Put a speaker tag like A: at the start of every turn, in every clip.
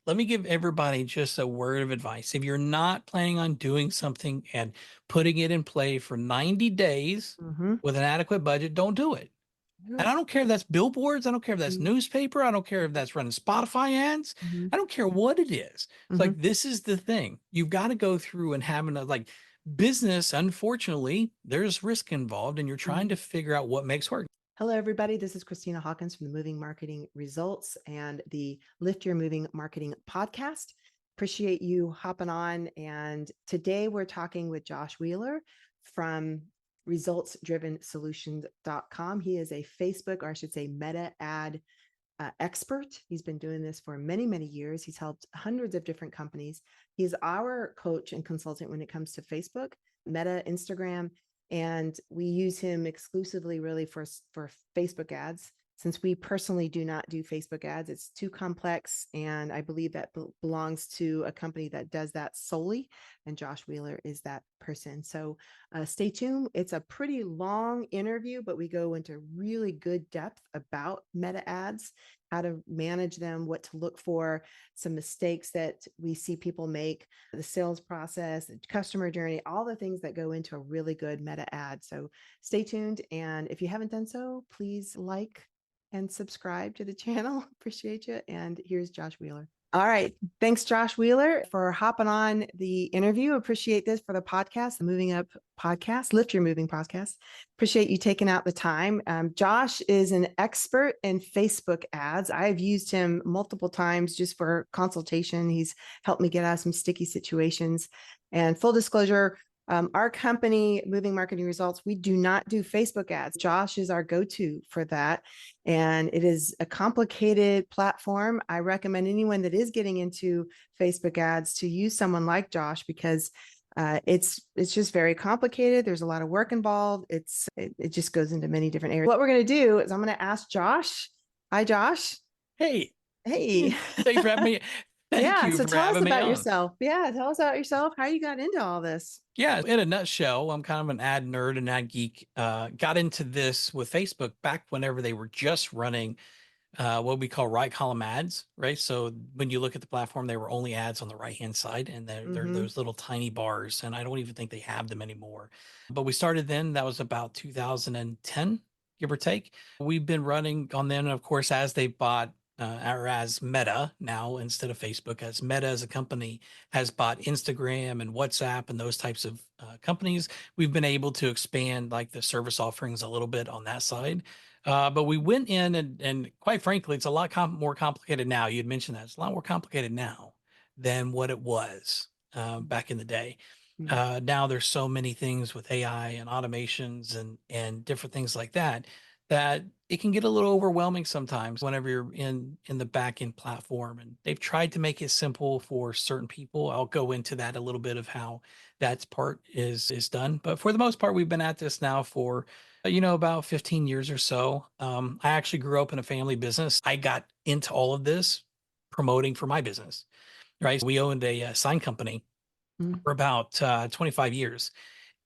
A: let me give everybody just a word of advice. If you're not planning on doing something and putting it in play for 90 days
B: Mm-hmm.
A: with an adequate budget, don't do it. And I don't care if that's billboards. I don't care if that's newspaper. I don't care if that's running Spotify ads.
B: Mm-hmm.
A: I don't care what it is. It's
B: Mm-hmm.
A: like, this is the thing. You've got to go through and having a like business. Unfortunately, there's risk involved and you're trying
B: Mm-hmm.
A: to figure out what makes work.
B: Hello, everybody. This is Christina Hawkins from the Moving Marketing Results and the Lift Your Moving Marketing podcast. Appreciate you hopping on. And today we're talking with Josh Wheeler from resultsdrivensolutions.com. He is a Facebook, or I should say, meta ad expert. He's been doing this for many, many years. He's helped hundreds of different companies. He's our coach and consultant when it comes to Facebook, Meta, Instagram, and we use him exclusively really for Facebook ads. Since we personally do not do Facebook ads, it's too complex. And I believe that belongs to a company that does that solely. And Josh Wheeler is that person. So stay tuned. It's a pretty long interview, but we go into really good depth about meta ads, how to manage them, what to look for, some mistakes that we see people make, the sales process, the customer journey, all the things that go into a really good meta ad. So stay tuned. And if you haven't done so, please like and subscribe to the channel. Appreciate you. And here's Josh Wheeler. All right. Thanks, Josh Wheeler, for hopping on the interview. Appreciate this for the podcast, the Moving Up podcast, Lift Your Moving podcast. Appreciate you taking out the time. Josh is an expert in Facebook ads. I've used him multiple times just for consultation. He's helped me get out of some sticky situations. And full disclosure, our company, Moving Marketing Results, we do not do Facebook ads. Josh is our go-to for that. And it is a complicated platform. I recommend anyone that is getting into Facebook ads to use someone like Josh because it's just very complicated. There's a lot of work involved. It just goes into many different areas. What we're going to do is I'm going to ask Josh. Hi, Josh.
A: Hey,
B: Hey.
A: thanks for having me. Thank
B: Yeah.
A: you
B: So
A: for
B: tell us
A: having me
B: about
A: on.
B: yourself. Yeah. Tell us about yourself. How you got into all this.
A: Yeah, in a nutshell, I'm kind of an ad nerd and ad geek. Got into this with Facebook back whenever they were just running what we call right column ads, right? So when you look at the platform, they were only ads on the right hand side, and they're
B: Mm-hmm.
A: those little tiny bars, and I don't even think they have them anymore. But we started then. That was about 2010, give or take. We've been running on them, and of course, as they bought. Or as Meta now instead of Facebook, as Meta as a company has bought Instagram and WhatsApp and those types of companies, we've been able to expand like the service offerings a little bit on that side. But we went in and quite frankly, it's a lot more complicated now. You'd mentioned that it's a lot more complicated now than what it was back in the day.
B: Mm-hmm.
A: Now there's so many things with AI and automations and different things like that that it can get a little overwhelming sometimes whenever you're in the back end platform. And they've tried to make it simple for certain people. I'll go into that a little bit of how that part is done. But for the most part, we've been at this now for about 15 years or so. I actually grew up in a family business. I got into all of this promoting for my business, right? We owned a sign company for about 25 years.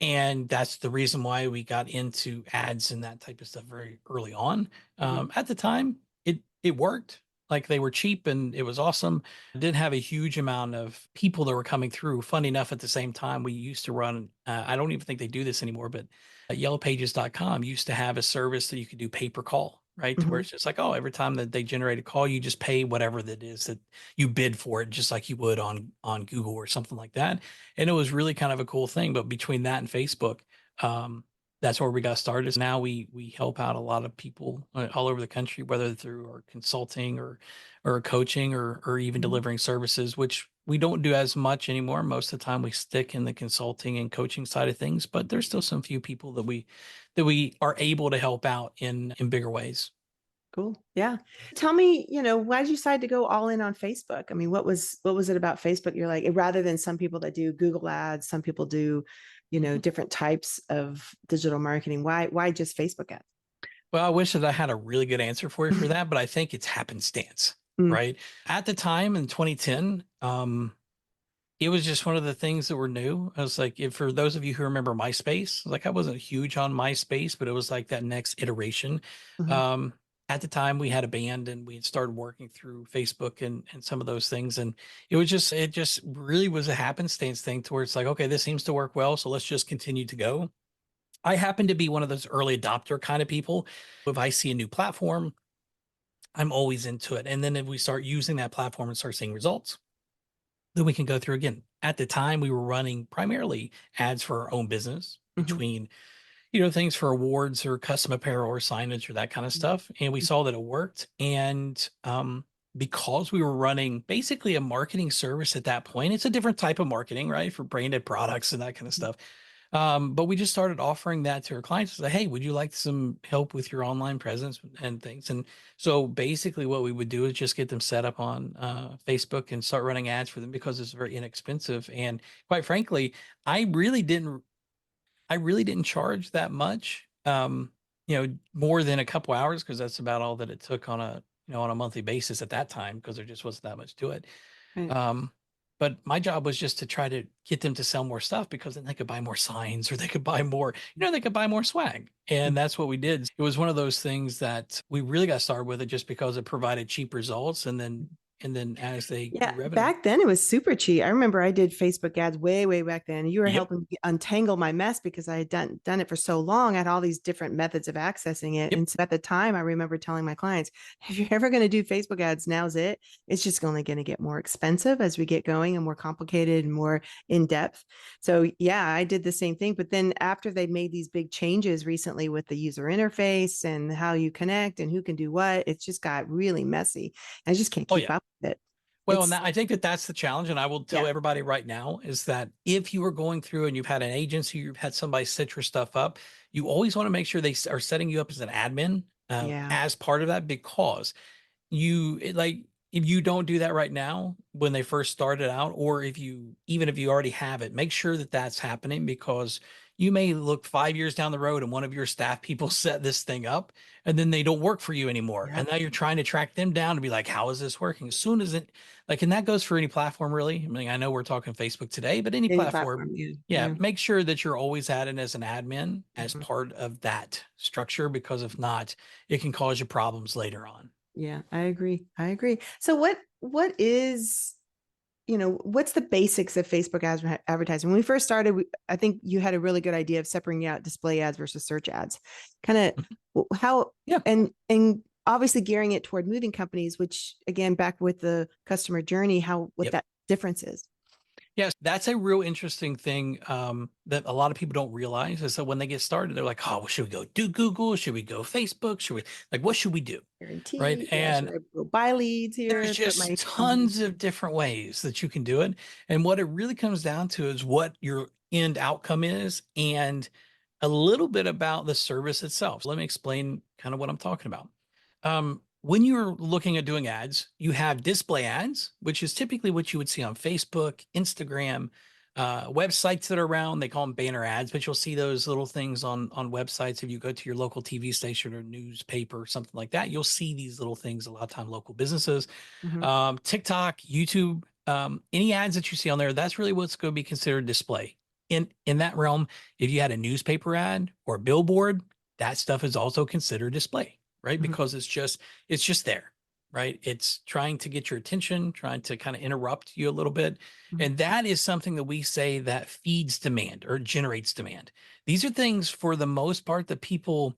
A: And that's the reason why we got into ads and that type of stuff very early on.
B: Mm-hmm.
A: At the time, it worked. Like they were cheap and it was awesome. Didn't have a huge amount of people that were coming through. Funny enough, at the same time, we used to run, I don't even think they do this anymore, but yellowpages.com used to have a service that you could do pay per call, right? To where
B: Mm-hmm.
A: it's just like, oh, every time that they generate a call, you just pay whatever that is that you bid for it, just like you would on Google or something like that. And it was really kind of a cool thing. But between that and Facebook, um, that's where we got started. Now we help out a lot of people all over the country, whether through our consulting or coaching or even
B: Mm-hmm.
A: delivering services, which we don't do as much anymore. Most of the time we stick in the consulting and coaching side of things, but there's still some few people that we are able to help out in bigger ways.
B: Cool. Yeah. Tell me, why did you decide to go all in on Facebook? I mean, what was it about Facebook? You're like, rather than some people that do Google ads, some people do,
A: Mhm.
B: different types of digital marketing. Why just Facebook ads?
A: Well, I wish that I had a really good answer for you for that, but I think it's happenstance,
B: Mm,
A: right? At the time in 2010, it was just one of the things that were new. I was like, if for those of you who remember MySpace, like I wasn't huge on MySpace, but it was like that next iteration.
B: mhm,
A: Um, At the time, we had a band and we had started working through Facebook and some of those things. And it just really was a happenstance thing to where it's like, okay, this seems to work well. So let's just continue to go. I happen to be one of those early adopter kind of people. If I see a new platform, I'm always into it. And then if we start using that platform and start seeing results, then we can go through again. At the time, we were running primarily ads for our own business
B: Mhm.
A: between, things for awards or custom apparel or signage or that kind of stuff. And we
B: Mhm.
A: saw that it worked. And because we were running basically a marketing service at that point, it's a different type of marketing, right? For branded products and that kind of
B: Mhm.
A: stuff. But we just started offering that to our clients. Say, hey, would you like some help with your online presence and things? And so basically, what we would do is just get them set up on Facebook and start running ads for them because it's very inexpensive. And quite frankly, I really didn't I really didn't charge that much, more than a couple hours because that's about all that it took on a monthly basis at that time because there just wasn't that much to it.
B: Right.
A: Um, but my job was just to try to get them to sell more stuff because then they could buy more signs or they could buy more, they could buy more swag. And that's what we did. It was one of those things that we really got started with it just because it provided cheap results and then as they grew
B: Yeah,
A: revenue.
B: back then it was super cheap. I remember I did Facebook ads way, way back then. You were
A: Yep.
B: helping me untangle my mess because I had done it for so long. I had all these different methods of accessing it.
A: Yep.
B: And so at the time, I remember telling my clients, if you're ever going to do Facebook ads, now's it. It's just only going to get more expensive as we get going and more complicated and more in depth. So yeah, I did the same thing. But then after they made these big changes recently with the user interface and how you connect and who can do what, it's just got really messy. I just can't
A: Oh
B: keep
A: yeah.
B: up with it.
A: Well, and
B: It's
A: I think that that's the challenge. And I will tell
B: yeah.
A: everybody right now is that if you are going through and you've had an agency, you've had somebody set your stuff up, you always want to make sure are setting you up as an admin
B: Yeah.
A: as part of that because like if you don't do that right now when they first started out, or even if you already have it, make sure that that's happening because you may look 5 years down the road and one of your staff people set this thing up and then they don't work for you anymore. And
B: Yep.
A: now you're trying to track them down to be like, how is this working? As soon as it, like, and that goes for any platform really. I mean, I know we're talking Facebook today, but any
B: Any
A: platform,
B: platform. Yeah.
A: yeah,
B: Yeah.
A: make sure that you're always added as an admin as
B: Mhm.
A: part of that structure because if not, it can cause you problems later on.
B: Yeah. I agree. I agree. So what is what's the basics of Facebook advertising? When we first started, I think you had a really good idea of separating out display ads versus search ads. Kind
A: Mhm.
B: of how
A: Yeah.
B: and obviously gearing it toward moving companies, which again back with the customer journey, how what
A: Yep.
B: that difference is.
A: Yes, that's a real interesting thing that a lot of people don't realize is that when they get started, they're like, "Oh, well, should we go do Google? Should we go Facebook? Should we what should we do?" Right?
B: Guarantee. Yeah. Should
A: And
B: I go buy leads
A: there's
B: here? Put
A: just
B: my company.
A: tons of different ways that you can do it. And what it really comes down to is what your end outcome is and a little bit about the service itself. Let me explain kind of what I'm talking about. When you're looking at doing ads, you have display ads, which is typically what you would see on Facebook, Instagram, websites that are around. They call them banner ads, but you'll see those little things on websites. If you go to your local TV station or newspaper or something like that, you'll see these little things a lot of time local businesses.
B: Mm-hmm.
A: TikTok, YouTube, any ads that you see on there, that's really what's going to be considered display. In that realm, if you had a newspaper ad or a billboard, that stuff is also considered display, right?
B: Mm-hmm.
A: Because it's just there, right? It's trying to get your attention, trying to kind of interrupt you a little bit.
B: Mm-hmm.
A: And that is something that we say that feeds demand or generates demand. These are things for the most part that people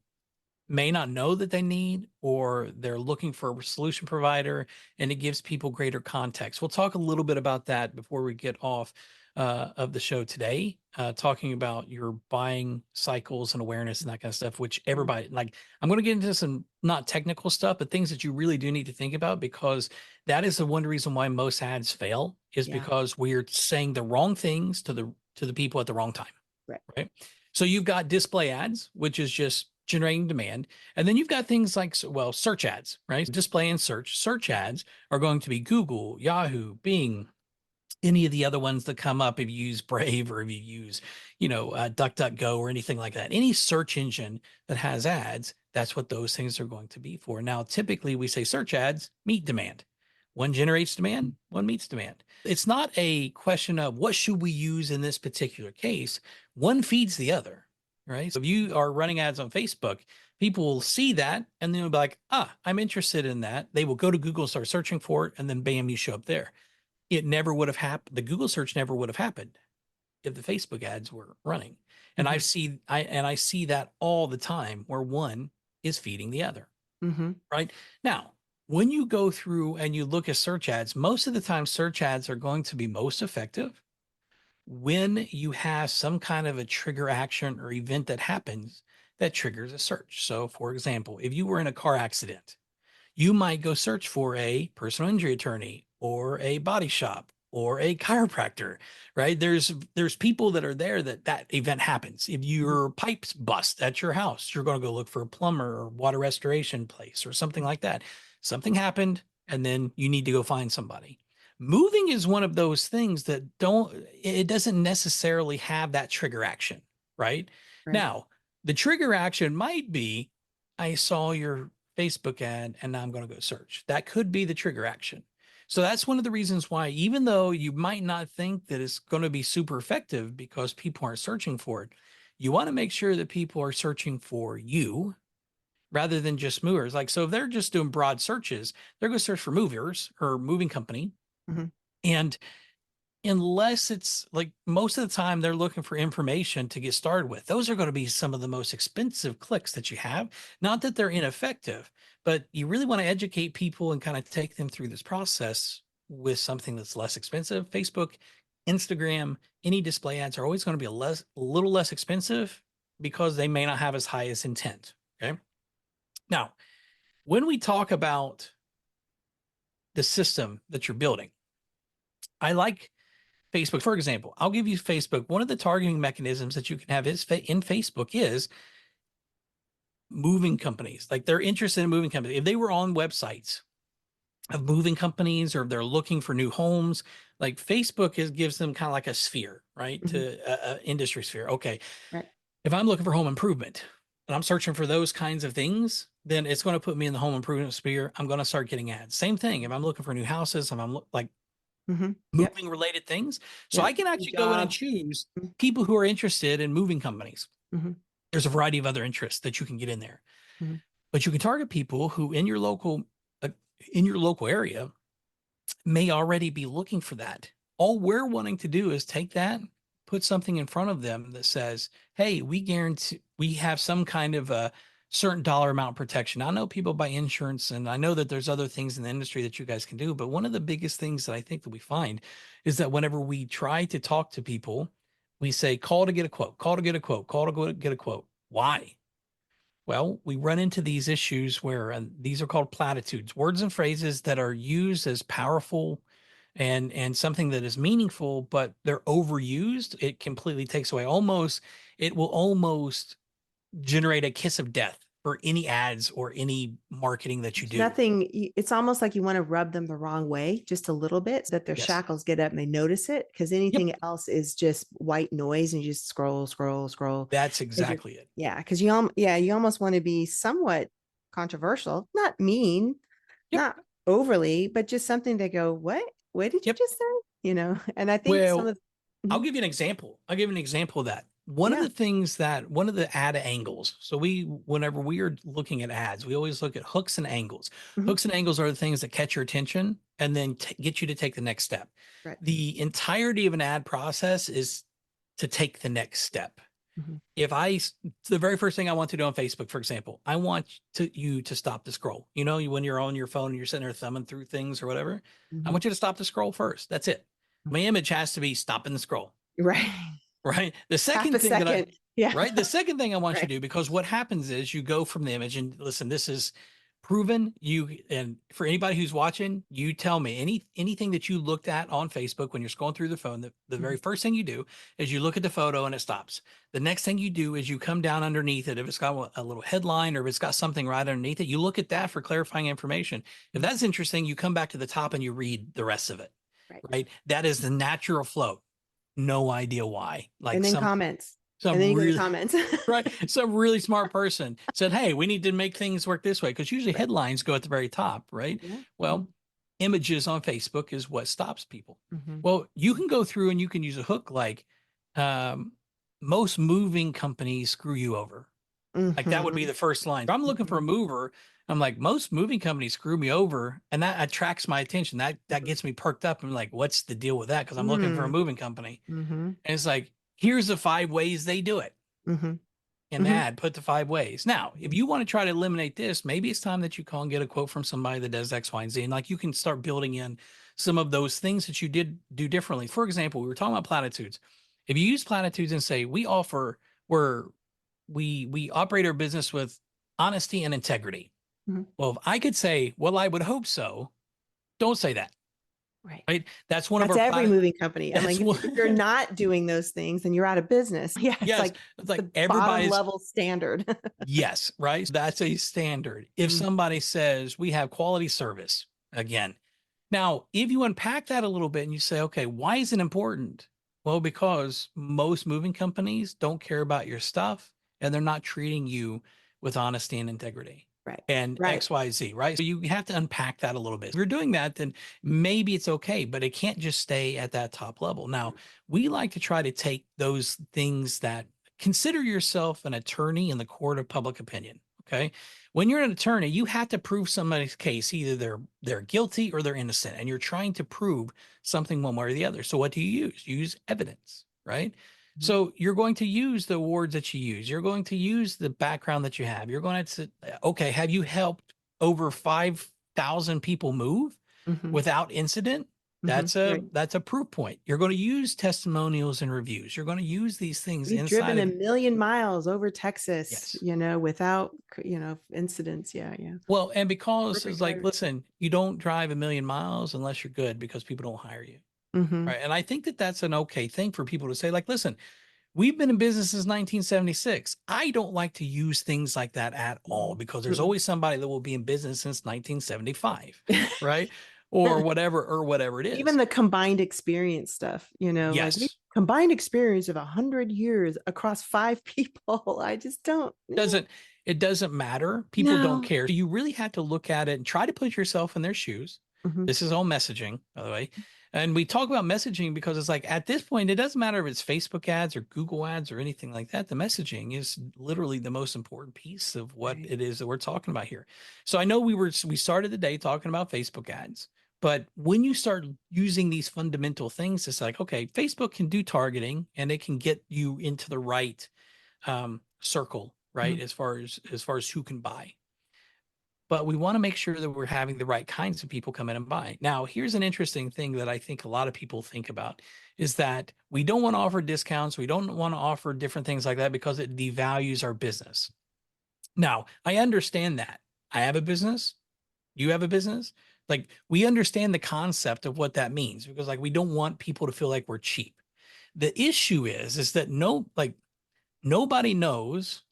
A: may not know that they need, or they're looking for a solution provider, and it gives people greater context. We'll talk a little bit about that before we get off of the show today, talking about your buying cycles and awareness and that kind of stuff, which everybody like. I'm going to get into some not technical stuff, but things that you really do need to think about because that is the one reason why most ads fail is
B: Yeah.
A: because we're saying the wrong things to the people at the wrong time,
B: Right.
A: right? So you've got display ads, which is just generating demand. And then you've got things like, well, search ads, right? Display and search. Search ads are going to be Google, Yahoo, Bing, any of the other ones that come up if you use Brave or if you use, DuckDuckGo or anything like that. Any search engine that has ads, that's what those things are going to be for. Now, typically we say search ads meet demand. One generates demand, one meets demand. It's not a question of what should we use in this particular case. One feeds the other, right? So if you are running ads on Facebook, People will see that and they'll be like, ah, I'm interested in that. They will go to Google, start searching for it, and then bam, you show up there. It never would have happened. The Google search never would have happened if the Facebook ads were running. And
B: Mhm.
A: I see that all the time where one is feeding the other,
B: Mhm.
A: right? Now, when you go through and you look at search ads, most of the time search ads are going to be most effective when you have some kind of a trigger action or event that happens that triggers a search. So, for example, if you were in a car accident, you might go search for a personal injury attorney or a body shop or a chiropractor, right? There's people that are there that event happens. If
B: Mhm.
A: your pipes bust at your house, you're going to go look for a plumber or water restoration place or something like that. Something happened and then you need to go find somebody. Moving is one of those things that don't it doesn't necessarily have that trigger action, right?
B: Right.
A: Now, the trigger action might be I saw your Facebook ad and now I'm going to go search. That could be the trigger action. So that's one of the reasons why, even though you might not think that it's going to be super effective because people aren't searching for it, you want to make sure that people are searching for you rather than just movers. Like, so if they're just doing broad searches, they're going to search for movers or moving company.
B: Mhm.
A: And unless it's like most of the time they're looking for information to get started with, those are going to be some of the most expensive clicks that you have. Not that they're ineffective, but you really want to educate people and kind of take them through this process with something that's less expensive. Facebook, Instagram, any display ads are always going to be a little less expensive because they may not have as high as intent. Okay. Now, when we talk about the system that you're building, I like Facebook, for example. I'll give you Facebook. One of the targeting mechanisms that you can have is in Facebook is moving companies. Like they're interested in moving companies. If they were on websites of moving companies or if they're looking for new homes, like Facebook gives them kind of like a sphere, right?
B: Mhm.
A: To a industry sphere. Okay,
B: Right.
A: if I'm looking for home improvement and I'm searching for those kinds of things, then it's going to put me in the home improvement sphere. I'm going to start getting ads. Same thing. If I'm looking for new houses, if I'm like
B: Mhm. Yep.
A: moving related things. So
B: Yep.
A: I can
B: New
A: actually go in and
B: job.
A: choose
B: Mhm.
A: people who are interested in moving companies.
B: Mhm.
A: There's a variety of other interests that you can get in there,
B: Mhm.
A: but you can target people who uh, in your local area may already be looking for that. All we're wanting to do is take that, put something in front of them that says, hey, we guarantee we have some kind of a certain dollar amount protection. I know people buy insurance and I know that there's other things in the industry that you guys can do, but one of the biggest things that I think that we find is that whenever we try to talk to people, we say call to get a quote, call to get a quote, call to go to get a quote. Why? Well, we run into these issues where these are called platitudes, words and phrases that are used as powerful and something that is meaningful, but they're overused. It completely takes away it will almost generate a kiss of death for any ads or any marketing that you
B: There's
A: do.
B: nothing, it's almost like you want to rub them the wrong way just a little bit so that their
A: Yes.
B: shackles get up and they notice it because
A: Yep.
B: anything else is just white noise and you just scroll, scroll, scroll.
A: That's
B: Because you're,
A: exactly it.
B: yeah, because you almost want to be somewhat controversial, not mean,
A: Yep.
B: not overly, but just something to go, what did you
A: Yep.
B: just say? And I think some
A: Well,
B: of,
A: I'll
B: mhm,
A: give you an example. I'll give you an example of that.
B: yeah.
A: One of the ad angles. So whenever we are looking at ads, we always look at hooks and angles.
B: Mhm.
A: Hooks and angles are the things that catch your attention and then get you to take the next step.
B: Right.
A: The entirety of an ad process is to take the next step.
B: Mhm.
A: If the very first thing I want to do on Facebook, for example, I want you to stop the scroll. You know, when you're on your phone and you're sitting there thumbing through things or whatever, I
B: Mhm.
A: want you to stop the scroll first. That's it. My image has to be stopping the scroll.
B: Right.
A: Right. The
B: Half
A: second
B: a
A: thing that I
B: second. Yeah.
A: right, the second thing I want you
B: Right.
A: to do, because what happens is you go from the image and listen, this is proven. And for anybody who's watching, you tell me anything that you looked at on Facebook when you're scrolling through the phone, the very
B: Mhm.
A: first thing you do is you look at the photo and it stops. The next thing you do is you come down underneath it. If it's got a little headline or if it's got something right underneath it, you look at that for clarifying information. If
B: Mhm.
A: that's interesting, you come back to the top and you read the rest of it.
B: Right.
A: Right. That is the natural flow. No idea why. Like
B: And then comments. And then
A: some
B: you go to
A: really
B: comments.
A: right, some really smart person said, "Hey, we need to make things work this way," because usually
B: Right.
A: headlines go at the very top, right?
B: Yeah.
A: Well,
B: Mhm.
A: images on Facebook is what stops people.
B: Mhm.
A: Well, you can go through and you can use a hook like um, most moving companies screw you over. Like that would be
B: Mhm.
A: the first line. If I'm looking for a
B: Mhm.
A: mover, I'm like, most moving companies screw me over, and that attracts my attention. That
B: Mhm.
A: gets me perked up. I'm like, what's the deal with that? Because I'm looking for a
B: Mm.
A: moving company.
B: Mhm.
A: And it's like, here's the 5 ways they do it.
B: Mhm.
A: In the
B: Mhm.
A: ad, put the 5 ways. Now, if
B: Mhm.
A: you want to try to eliminate this, maybe it's time that you call and get a quote from somebody that does X, Y, and Z. And like you can start building in some of those things that you did do differently. For example, we were talking about platitudes. If you use platitudes and say, we're we operate our business with honesty and integrity.
B: Mhm.
A: Well, if I could say, well, I would hope so, don't say that.
B: Right.
A: Right. That's one of
B: That's
A: our
B: every moving company. I'm
A: that's
B: like,
A: one.
B: if you're not doing those things, then you're out of business. Yeah,
A: Yes. It's
B: it's
A: like
B: the bottom
A: everybody's.
B: level standard.
A: Yes, right? That's a standard. If
B: Mm.
A: somebody says we have quality service, again. Now, if you unpack that a little bit and you say, okay, why is it important? Well, because most moving companies don't care about your stuff and they're not treating you with honesty and integrity
B: Right.
A: and
B: Right.
A: XYZ, right? So you have to unpack that a little bit. If you're doing that, then maybe it's okay, but it can't just stay at that top level. Now, we like to try to take those things that consider yourself an attorney in the court of public opinion. Okay. When you're an attorney, you have to prove somebody's case. Either they're guilty or they're innocent, and you're trying to prove something one way or the other. So what do you use? You use evidence, right?
B: Mhm.
A: So you're going to use the words that you use. You're going to use the background that you have. You're going to, okay, have you helped over 5,000 people move
B: Mhm.
A: without incident?
B: Mhm. Right.
A: That's a proof point. You're going to use testimonials and reviews. You're going to use these things
B: We've
A: inside
B: driven a
A: of.
B: million miles over Texas,
A: Yes.
B: without, incidents. Yeah. Yeah.
A: Well, and because it's
B: Perfect
A: like,
B: writer.
A: listen, you don't drive a million miles unless you're good because people don't hire you.
B: Mhm.
A: Right. And I think that that's an okay thing for people to say, like, listen, we've been in business since 1976. I don't like to use things like that at all
B: Mm-mm.
A: because there's
B: Mm-mm.
A: always somebody that will be in business since 1975. Right. Or whatever it
B: Even
A: is.
B: the combined experience stuff, like we
A: Yes.
B: combined experience of 100 years across five people. I just don't.
A: Doesn't it doesn't matter. People don't
B: No.
A: care. You really have to look at it and try to put yourself in their shoes.
B: Mhm.
A: This is all messaging, by the way. And we talk about messaging because it's like at this point, it doesn't matter if it's Facebook ads or Google ads or anything like that. The messaging is literally the most important piece of what
B: Right.
A: it is that we're talking about here. So I know we started the day talking about Facebook ads, but when you start using these fundamental things, it's like, okay, Facebook can do targeting and it can get you into the right circle, right?
B: Mhm.
A: As far as who can buy. But we want to make sure that we're having the right kinds of people come in and buy. Now, here's an interesting thing that I think a lot of people think about is that we don't want to offer discounts. We don't want to offer different things like that because it devalues our business. Now, I understand that. I have a business. You have a business. Like we understand the concept of what that means because like we don't want people to feel like we're cheap. The issue is that nobody knows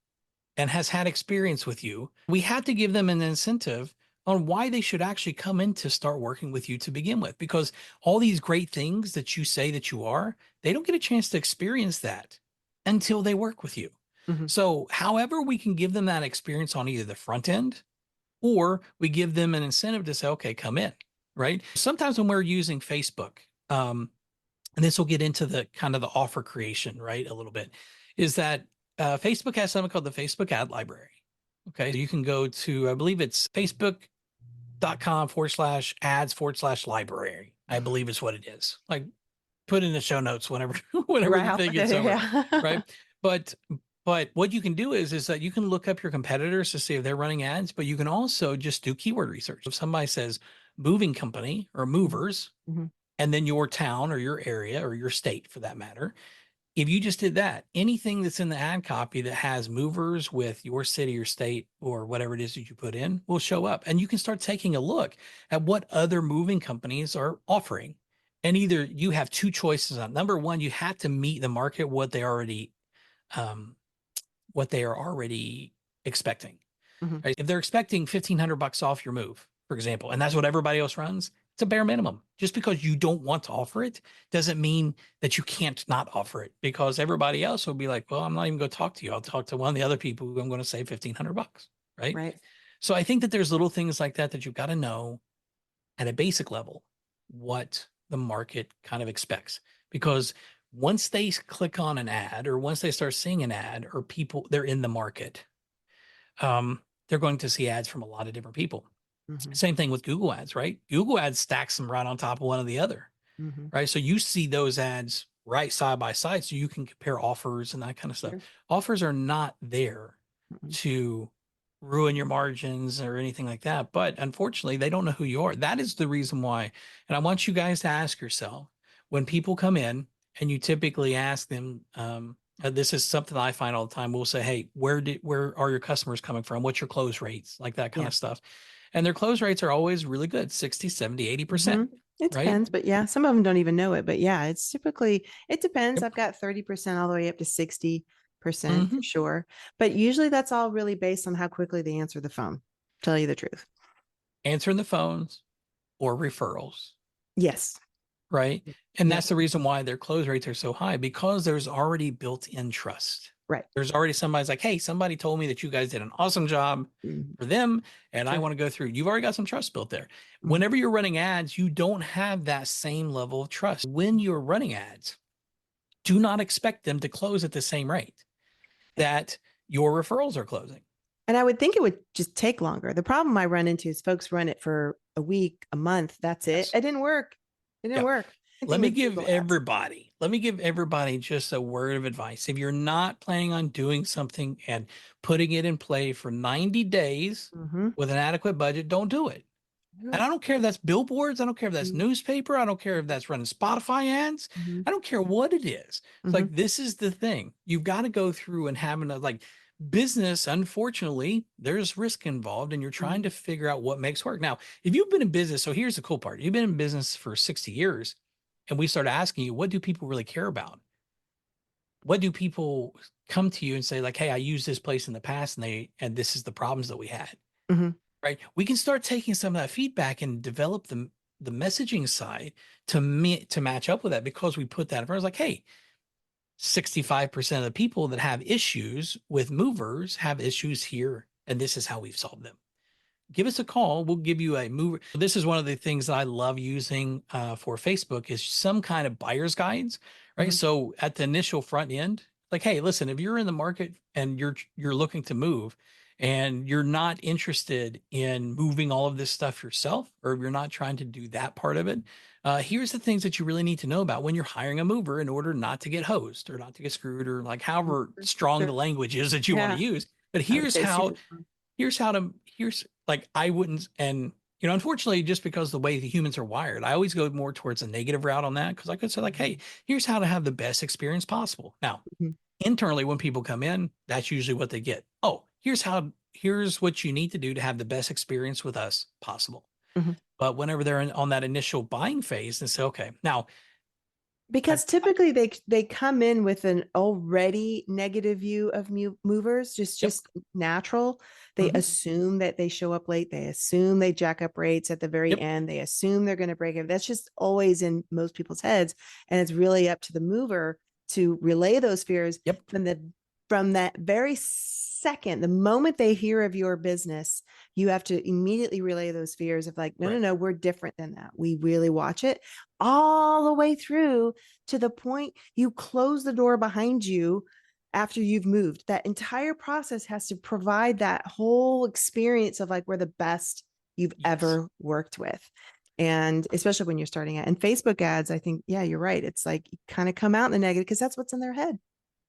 A: and has had experience with you, we have to give them an incentive on why they should actually come in to start working with you to begin with. Because all these great things that you say that you are, they don't get a chance to experience that until they work with you.
B: Mhm.
A: So, however, we can give them that experience on either the front end or we give them an incentive to say, okay, come in, right? Sometimes when we're using Facebook, and this will get into the kind of the offer creation, right? A little bit is that Facebook has something called the Facebook ad library. Okay. So you can go to, I believe it's facebook.com/ads/ library. I believe is what it is. Like put in the show notes whenever, whenever
B: Right.
A: the
B: I'll
A: thing
B: put that
A: gets
B: in.
A: over.
B: Yeah.
A: Right. But, but what you can do is that you can look up your competitors to see if they're running ads, but you can also just do keyword research. If somebody says moving company or
B: Mhm.
A: movers,
B: Mhm.
A: and then your town or your area or your state for that matter. If you just did that, anything that's in the ad copy that has movers with your city or state or whatever it is that you put in will show up. And you can start taking a look at what other moving companies are offering. And either you have two choices on number one, you have to meet the market um, what they are already expecting.
B: Mhm.
A: Right? If they're expecting $1,500 off your move, for example, and that's what everybody else runs, it's a bare minimum. Just because you don't want to offer it doesn't mean that you can't not offer it because everybody else will be like, well, I'm not even going to talk to you. I'll talk to one of the other people who I'm going to save $1,500. Right.
B: Right.
A: So I think that there's little things like that that you've got to know at a basic level what the market kind of expects. Because once they click on an ad or once they start seeing an ad or people, they're in the market they're going to see ads from a lot of different people.
B: Mhm.
A: Same thing with Google ads, right? Google ads stacks them right on top of one of the other,
B: Mhm.
A: right? So you see those ads right side by side so you can compare offers and that kind of stuff.
B: Sure.
A: Offers are not there
B: Mhm.
A: to ruin your margins or anything like that, but unfortunately, they don't know who you are. That is the reason why. And I want you guys to ask yourself when people come in and you typically ask them, this is something I find all the time. We'll say, "Hey, where are your customers coming from? What's your close rates?" Like that kind
B: Yeah.
A: of stuff. And their close rates are always really good, 60, 70, 80%,
B: Mhm. It
A: right?
B: depends, but yeah, some of them don't even know it, but yeah, it's typically it depends.
A: Yep.
B: I've got 30% all the way up to 60% for
A: Mhm.
B: sure. But usually that's all really based on how quickly they answer the phone. Tell you the truth.
A: Answering the phones or referrals,
B: Yes.
A: right? And
B: Yep.
A: that's the reason why their close rates are so high because there's already built-in trust.
B: Right.
A: There's already somebody's like, "Hey, somebody told me that you guys did an awesome job
B: Mhm.
A: for them, and I
B: Sure.
A: want to go through." You've already got some trust built there.
B: Mhm.
A: Whenever you're running ads, you don't have that same level of trust. When you're running ads, do not expect them to close at the same rate that your referrals are closing.
B: And I would think it would just take longer. The problem I run into is folks run it for a week, a month. That's it.
A: Yes.
B: It didn't work. It didn't
A: Yeah.
B: work. I think with Google ads.
A: Let me give everybody just a word of advice. If you're not planning on doing something and putting it in play for 90 days
B: Mhm.
A: with an adequate budget, don't do it. And I don't care if that's billboards. I don't care if that's
B: Mhm.
A: newspaper. I don't care if that's running Spotify ads.
B: Mhm.
A: I don't care what it is. It's
B: Mhm.
A: like, this is the thing. You've got to go through and having a like business. Unfortunately, there's risk involved and you're trying
B: Mhm.
A: to figure out what makes work. Now, if you've been in business, so here's the cool part. You've been in business for 60 years and we start asking you, what do people really care about? What do people come to you and say like, "Hey, I used this place in the past and this is the problems that we had."
B: Mhm.
A: Right? We can start taking some of that feedback and develop the messaging side to match up with that because we put that in front. It's like, hey, 65% of the people that have issues with movers have issues here, and this is how we've solved them. Give us a call. We'll give you a mover. This is one of the things that I love using for Facebook is some kind of buyer's guides, right?
B: Mhm.
A: So at the initial front end, like, hey, listen, if you're in the market and you're looking to move and you're not interested in moving all of this stuff yourself, or if you're not trying to do that part of it, here's the things that you really need to know about when you're hiring a mover in order not to get hosed or not to get screwed or like however
B: Sure.
A: strong the
B: Sure.
A: language is that you want to
B: Yeah.
A: use. But
B: I would say super strong.
A: here's like I wouldn't and unfortunately just because the way the humans are wired I always go more towards a negative route on that because I could say like, hey, here's how to have the best experience possible. Now
B: Mhm.
A: internally when people come in, that's usually what they get. Oh, here's what you need to do to have the best experience with us possible.
B: Mhm.
A: But whenever they're on that initial buying phase and say, okay, now
B: Because
A: I've
B: typically they come in with an already negative view of movers,
A: yep.
B: just natural. They
A: Mhm,
B: assume that they show up late. They assume they jack up rates at the very
A: yep.
B: end. They assume they're going to break it. That's just always in most people's heads, and it's really up to the mover to relay those fears
A: Yep.
B: from that very second, the moment they hear of your business, you have to immediately relay those fears of like, no, no,
A: Right.
B: no, we're different than that. We really watch it all the way through to the point you close the door behind you after you've moved. That entire process has to provide that whole experience of like we're the best you've
A: Yes.
B: ever worked with. And especially when you're starting out. And Facebook ads, I think, yeah, you're right. It's like you kind of come out in the negative because that's what's in their head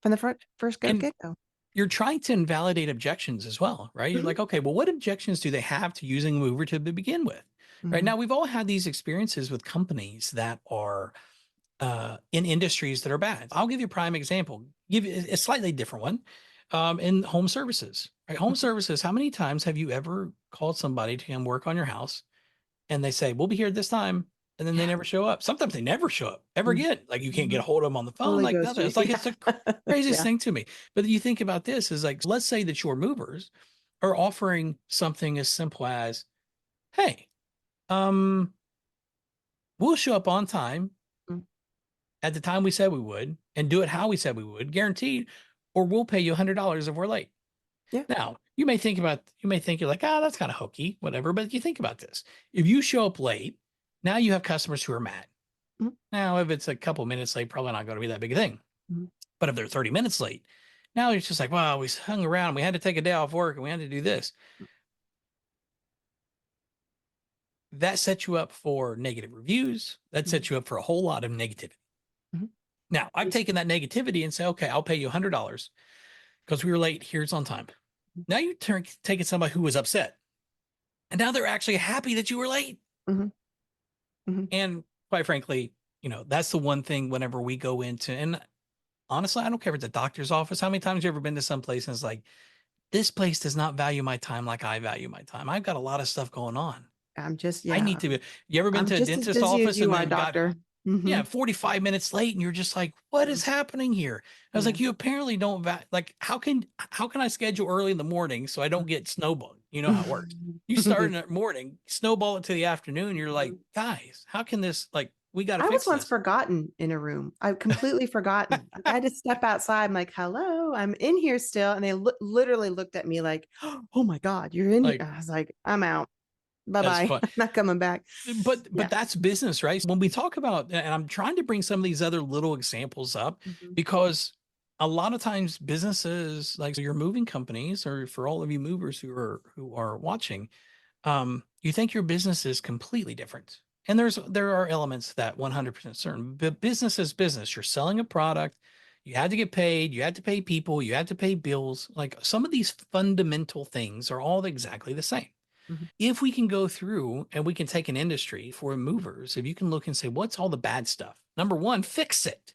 B: from the first
A: And
B: get go.
A: you're trying to invalidate objections as well, right? You're
B: Mm-hmm.
A: like, okay, well, what objections do they have to using Mover to begin with? Right
B: Mm-hmm.
A: now, we've all had these experiences with companies that are in industries that are bad. I'll give you a prime example. Give you a slightly different one in home services. Right? Home services. How many times have you ever called somebody to come work on your house and they say, we'll be here this time. And then they
B: Yeah.
A: never show up. Sometimes they never show up ever again. Like you can't
B: Mm-hmm.
A: get a hold of them on the phone,
B: Totally
A: like
B: goes
A: nothing.
B: to
A: It's like,
B: yeah.
A: it's the craziest
B: Yeah.
A: thing to me. But you think about this is like, let's say that your movers are offering something as simple as, hey, um, we'll show up on time
B: Mm-hmm.
A: at the time we said we would and do it how we said we would, guaranteed, or we'll pay you $100 if we're late.
B: Yeah.
A: Now, you may think you're like, ah, that's kind of hokey, whatever. But you think about this. If you show up late, now you have customers who are mad.
B: Mm-hmm.
A: Now, if it's a couple minutes late, probably not going to be that big a thing.
B: Mm-hmm.
A: But if they're 30 minutes late, Now it's just like, well, we hung around, we had to take a day off work and we had to do this. That sets you up for negative reviews. That
B: Mhm,
A: sets you up for a whole lot of negativity.
B: mhm.
A: Now, I've
B: Yes.
A: taken that negativity and say, okay, I'll pay you $100 because we were late. Here's on time. Now you turn taking somebody who was upset, and now they're actually happy that you were late.
B: Mhm, mhm.
A: And quite frankly, that's the one thing whenever we go into, and honestly, I don't care if it's a doctor's office. How many times have you ever been to some place and it's like, this place does not value my time like I value my time. I've got a lot of stuff going on.
B: I'm just
A: I
B: yeah,
A: need to be. You ever been
B: I'm
A: to a
B: just as
A: dentist's
B: busy as
A: office and
B: you are,
A: then got,
B: doctor.
A: yeah,
B: Mhm,
A: 45 minutes late and you're just like, what is
B: mm,
A: happening here? I was
B: yeah.
A: like, you apparently don't like how can I schedule early in the morning so I don't get snowballed? You know how it works. You start in the morning, snowball it to the afternoon, you're like, guys, how can this like we got to
B: I was
A: fix
B: once
A: this.
B: forgotten in a room. I completely forgotten. Like, I had to step outside. I'm like, "Hello, I'm in here still," and they literally looked at me like, "Oh my god, you're in here."
A: Like
B: I was like, "I'm out. Bye
A: that's
B: bye.
A: fun.
B: I'm not coming back."
A: But
B: Yeah.
A: that's business, right? When we talk about, and I'm trying to bring some of these other little examples up
B: Mhm,
A: because a lot of times businesses like your moving companies, or for all of you movers who are watching, you think your business is completely different. And there are elements that 100% certain, but business is business. You're selling a product, you had to get paid, you had to pay people, you had to pay bills. Like some of these fundamental things are all exactly the same.
B: mhm,
A: If we can go through and we can take an industry for movers, if you can look and say, what's all the bad stuff? Number one, fix it,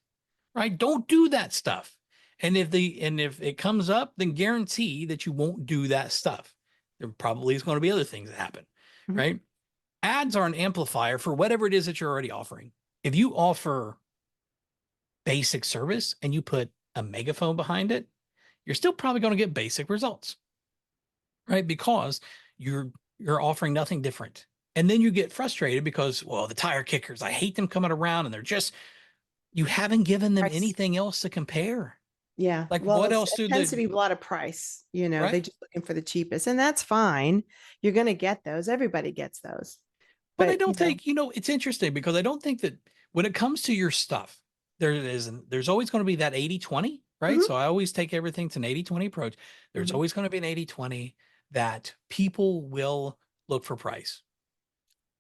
A: right? Don't do that stuff. And if it comes up, then guarantee that you won't do that stuff. There probably is going to be other things that happen,
B: mhm.
A: right? Ads are an amplifier for whatever it is that you're already offering. If you offer basic service and you put a megaphone behind it, you're still probably going to get basic results, right? Because you're offering nothing different. And then you get frustrated because, well, the tire kickers, I hate them coming around and they're just, you haven't given them
B: Price.
A: anything else to compare.
B: Yeah.
A: Like
B: Well,
A: what else
B: it
A: do
B: tends to
A: the
B: be a lot of price. You know, they
A: right?
B: just looking for the cheapest, and that's fine. You're going to get those. Everybody gets those.
A: But I
B: But,
A: don't think, it's interesting because I don't think that when it comes to your stuff, there's always going to be that 80-20, right?
B: mhm,
A: So I always take everything to an 80-20 approach. There's
B: mhm,
A: always going to be an 80-20 that people will look for price.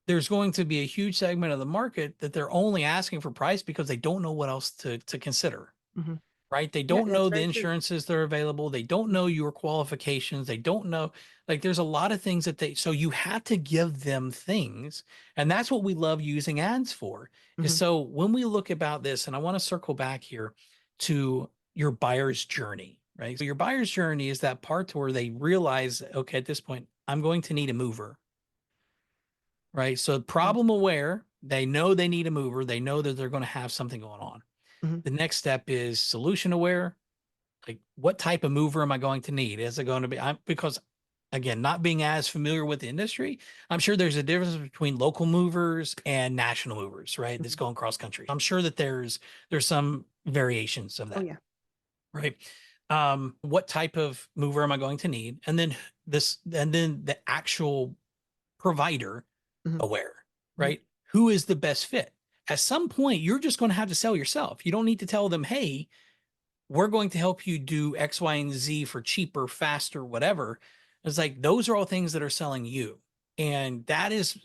A: There's going to be a huge segment of the market that they're only asking for price because they don't know what else to consider,
B: mhm.
A: right? They
B: Yeah,
A: don't
B: that's
A: know the
B: very true.
A: insurances that are available. They don't know your qualifications. They don't know, like, there's a lot of things so you have to give them things. And that's what we love using ads for. Is
B: Mhm,
A: so when we look about this, and I want to circle back here to your buyer's journey, right? So your buyer's journey is that part where they realize, okay, at this point, I'm going to need a mover, right? So
B: mhm,
A: problem aware, they know they need a mover. They know that they're going to have something going on.
B: mhm,
A: The next step is solution aware. Like, what type of mover am I going to need? Is it going to be, because again, not being as familiar with the industry, I'm sure there's a difference between local movers and national movers, right? That's
B: mhm.
A: going cross country. I'm sure that there's some variations of
B: Oh,
A: that,
B: yeah.
A: right? What type of mover am I going to need? And then the actual provider
B: Mhm,
A: aware,
B: mhm,
A: right? Who is the best fit? At some point, you're just going to have to sell yourself. You don't need to tell them, hey, we're going to help you do X, Y, and Z for cheaper, faster, whatever. It's like those are all things that are selling you. And that is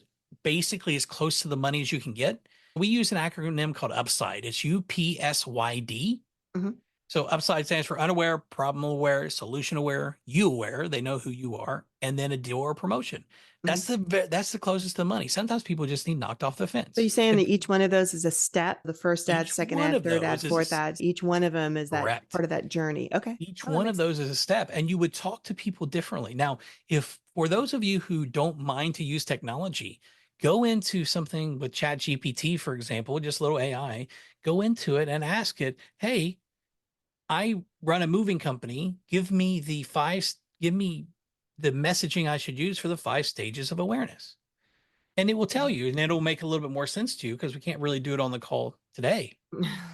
A: basically as close to the money as you can get. We use an acronym called UPSIDE. It's UPSYD.
B: mhm,
A: So UPSIDE stands for unaware, problem aware, solution aware, you aware. They know who you are, and then a deal or promotion.
B: mhm.
A: That's the closest to money. Sometimes people just need knocked off the
B: So
A: fence.
B: you're saying that each one of those is a step, the first ad,
A: Each
B: second
A: one
B: ad,
A: of
B: third ad,
A: those
B: fourth
A: is
B: ad, each one of them is that
A: correct.
B: part of that journey. Okay.
A: Each
B: Oh, that
A: one of
B: makes sense.
A: those is a step, and you would talk to people differently. Now, if for those of you who don't mind to use technology, go into something with Chat GPT, for example, just a little AI, go into it and ask it, hey, I run a moving company. Give me the messaging I should use for the 5 stages of awareness. And it will tell you, and it'll make a little bit more sense to you because we can't really do it on the call today,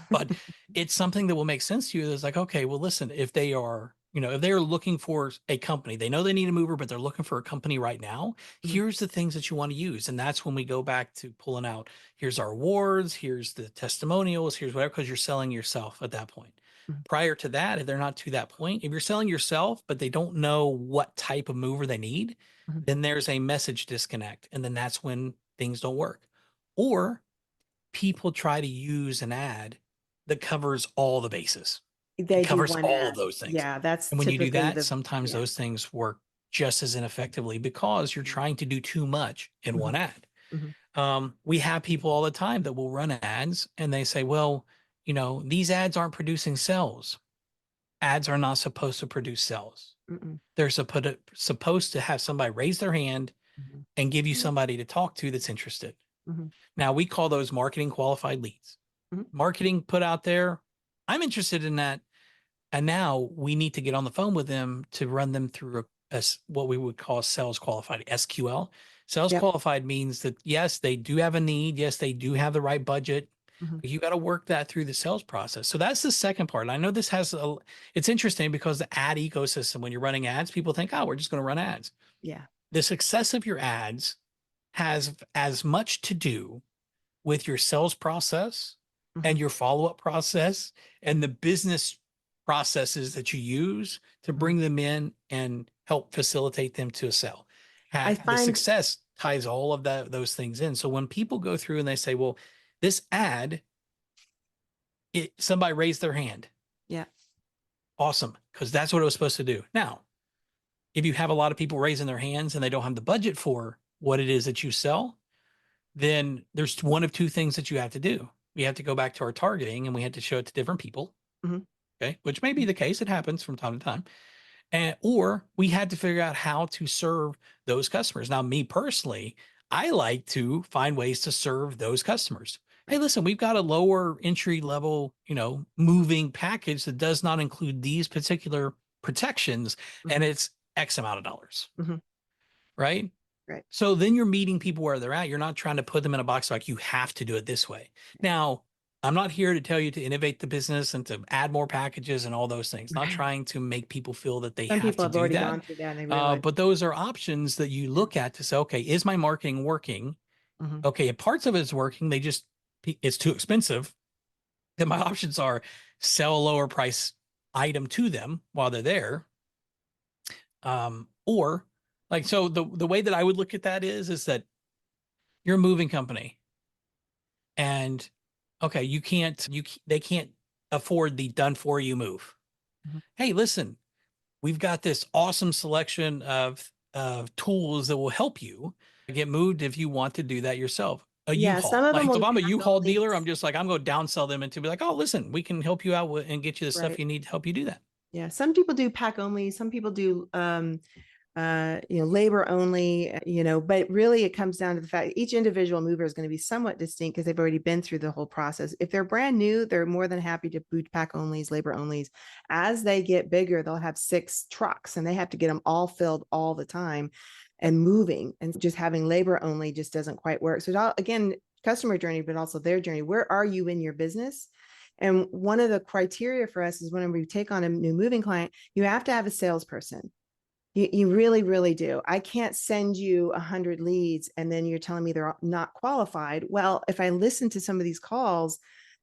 A: but it's something that will make sense to you. It's like, okay, well, listen, if they are looking for a company, they know they need a mover, but they're looking for a company right now.
B: Mhm,
A: Here's the things that you want to use. And that's when we go back to pulling out, here's our awards, here's the testimonials, here's whatever, because you're selling yourself at that point.
B: Mhm.
A: Prior to that, if they're not to that point, if you're selling yourself, but they don't know what type of mover they need,
B: Mhm.
A: then there's a message disconnect. And then that's when things don't work. Or people try to use an ad that covers all the bases. It
B: They do
A: covers
B: one
A: all of
B: ad.
A: those things.
B: Yeah, that's
A: And when you do
B: typically
A: that,
B: the
A: sometimes
B: yeah.
A: those things work just as ineffectively because you're
B: Mhm.
A: trying to do too much in one
B: Mhm.
A: ad.
B: Mhm.
A: We have people all the time that will run ads and they say, well, these ads aren't producing sales. Ads are not supposed to produce sales.
B: Mm-mm.
A: They're supposed to have somebody raise their hand
B: Mhm.
A: and give you
B: Mhm.
A: somebody to talk to that's interested.
B: Mhm.
A: Now, we call those marketing qualified leads.
B: Mhm.
A: Marketing put out there, I'm interested in that. And now we need to get on the phone with them to run them through what we would call sales qualified SQL. Sales
B: Yep.
A: qualified means that yes, they do have a need. Yes, they do have the right budget.
B: Mhm.
A: But you got to work that through the sales process. So that's the second part. And I know it's interesting because the ad ecosystem, when you're running ads, people think, oh, we're just going to run ads.
B: Yeah.
A: The success of your ads has as much to do with your sales process and
B: Mhm.
A: your follow-up process and the
B: Mhm.
A: business processes that you use to
B: Mhm.
A: bring them in and help facilitate them to a sale.
B: I
A: The
B: find
A: success ties all of those things in. So when people go through and they say, well, this ad, somebody raised their hand.
B: yeah.
A: Awesome. Because that's what it was supposed to do. Now, if you have a lot of people raising their hands and they don't have the budget for what it is that you sell, then there's one of two things that you have to do. We have to go back to our targeting and we have to show it to different people.
B: Mhm.
A: Okay. Which may be
B: Mhm.
A: the case. It happens from time to time. Or we had to figure out how to serve those customers. Now, me personally, I like to find ways to serve those customers. Hey,
B: Right.
A: listen, we've got a lower entry level, moving package that does not include these particular protections, and
B: Mhm.
A: it's X amount of dollars,
B: Mhm.
A: right?
B: Right.
A: So then you're meeting people where they're at. You're not trying to put them in a box like you have to do it this way. Now, I'm not here to tell you to innovate the business and to add more packages and all those things. Not
B: Right.
A: trying to make people feel that they
B: Some
A: have
B: people
A: to
B: have
A: do
B: already
A: that.
B: gone through that and they realize,
A: But those are options that you
B: yeah.
A: look at to say, okay, is my marketing working?
B: Mhm.
A: Okay, if parts of it's working, it's too expensive. Then my options are sell a lower price item to them while they're there. Or like, so the way that I would look at that is that you're a moving company and okay, they can't afford the done for you move.
B: Mhm.
A: Hey, listen, we've got this awesome selection of tools that will help you get moved if you want to do that yourself. A
B: Yeah, some
A: U-Haul.
B: of them
A: Like
B: will
A: if
B: do
A: I'm a
B: pack
A: U-Haul dealer, I'm
B: onlys.
A: just like, I'm going to downsell them and to be like, oh, listen, we can help you out and get you the stuff
B: Right.
A: you need to help you do that.
B: Yeah, some people do pack only, some people do labor only, but really it comes down to the fact each individual mover is going to be somewhat distinct because they've already been through the whole process. If they're brand new, they're more than happy to boot pack onlys, labor onlys. As they get bigger, they'll have 6 trucks and they have to get them all filled all the time and moving. And just having labor only just doesn't quite work. So, again, customer journey, but also their journey. Where are you in your business? And one of the criteria for us is whenever we take on a new moving client, you have to have a salesperson. You really, really do. I can't send you 100 leads and then you're telling me they're not qualified. Well, if I listen to some of these calls,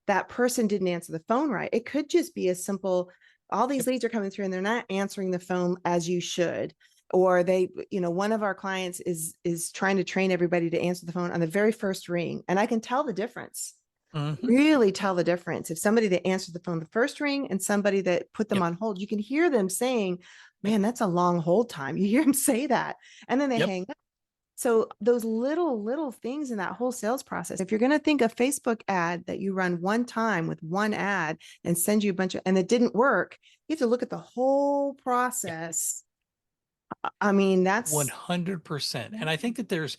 B: that person didn't answer the phone right. It could just be as simple. All these
A: Yep.
B: leads are coming through and they're not answering the phone as you should. Or one of our clients is trying to train everybody to answer the phone on the very first ring. And I can tell the difference,
A: Hmm.
B: really tell the difference. If somebody that answered the phone the first ring and somebody that put them
A: Yep.
B: on hold, you can hear them saying,
A: Yep.
B: man, that's a long hold time. You hear them say that. And then they
A: Yep.
B: hang up. So those little things in that whole sales process, if you're going to think a Facebook ad that you run one time with one ad and send you a bunch of, and it didn't work, you have to look at the whole
A: Yep.
B: process. I mean, that's,
A: 100%.
B: yeah,
A: And I think that there's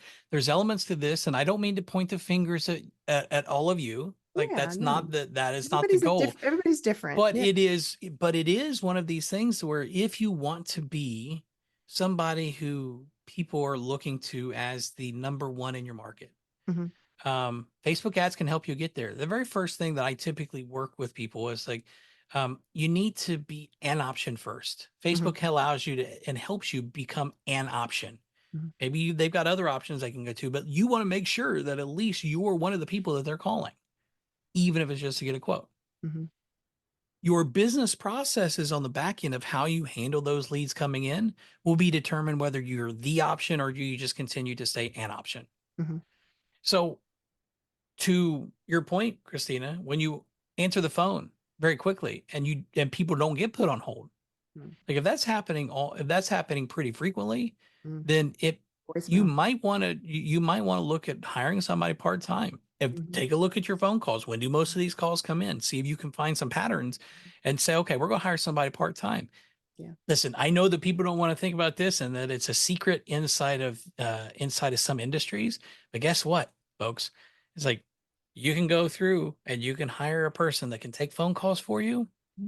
A: elements to this, and I don't mean to point the fingers at all of you. Like
B: yeah, no,
A: that is not the goal.
B: everybody's different.
A: But
B: Yeah.
A: it is one of these things where if you want to be somebody who people are looking to as the number one in your market,
B: Mhm.
A: Facebook ads can help you get there. The very first thing that I typically work with people is like, you need to be an option first.
B: Mhm.
A: Facebook allows you to and helps you become an option.
B: Mhm.
A: Maybe they've got other options they can go to, but you want to make sure that at least you're one of the people that they're calling, even if it's just to get a quote.
B: Mhm.
A: Your business processes on the back end of how you handle those leads coming in will be determined whether you're the option or you just continue to stay an option.
B: Mhm,
A: So, to your point, Christina, when you answer the phone very quickly and people don't get put on hold,
B: mm,
A: like if that's happening pretty frequently,
B: mm.
A: then it you
B: Voicemail.
A: might want to you might want to look at hiring somebody part time. If
B: Mhm,
A: take a look at your phone calls. When do most of these calls come in? See if you can find some patterns and say, okay, we're going to hire somebody part time.
B: yeah.
A: Listen, I know that people don't want to think about this and that it's a secret inside of some industries, but guess what, folks? It's like you can go through and you can hire a person that can take phone calls for you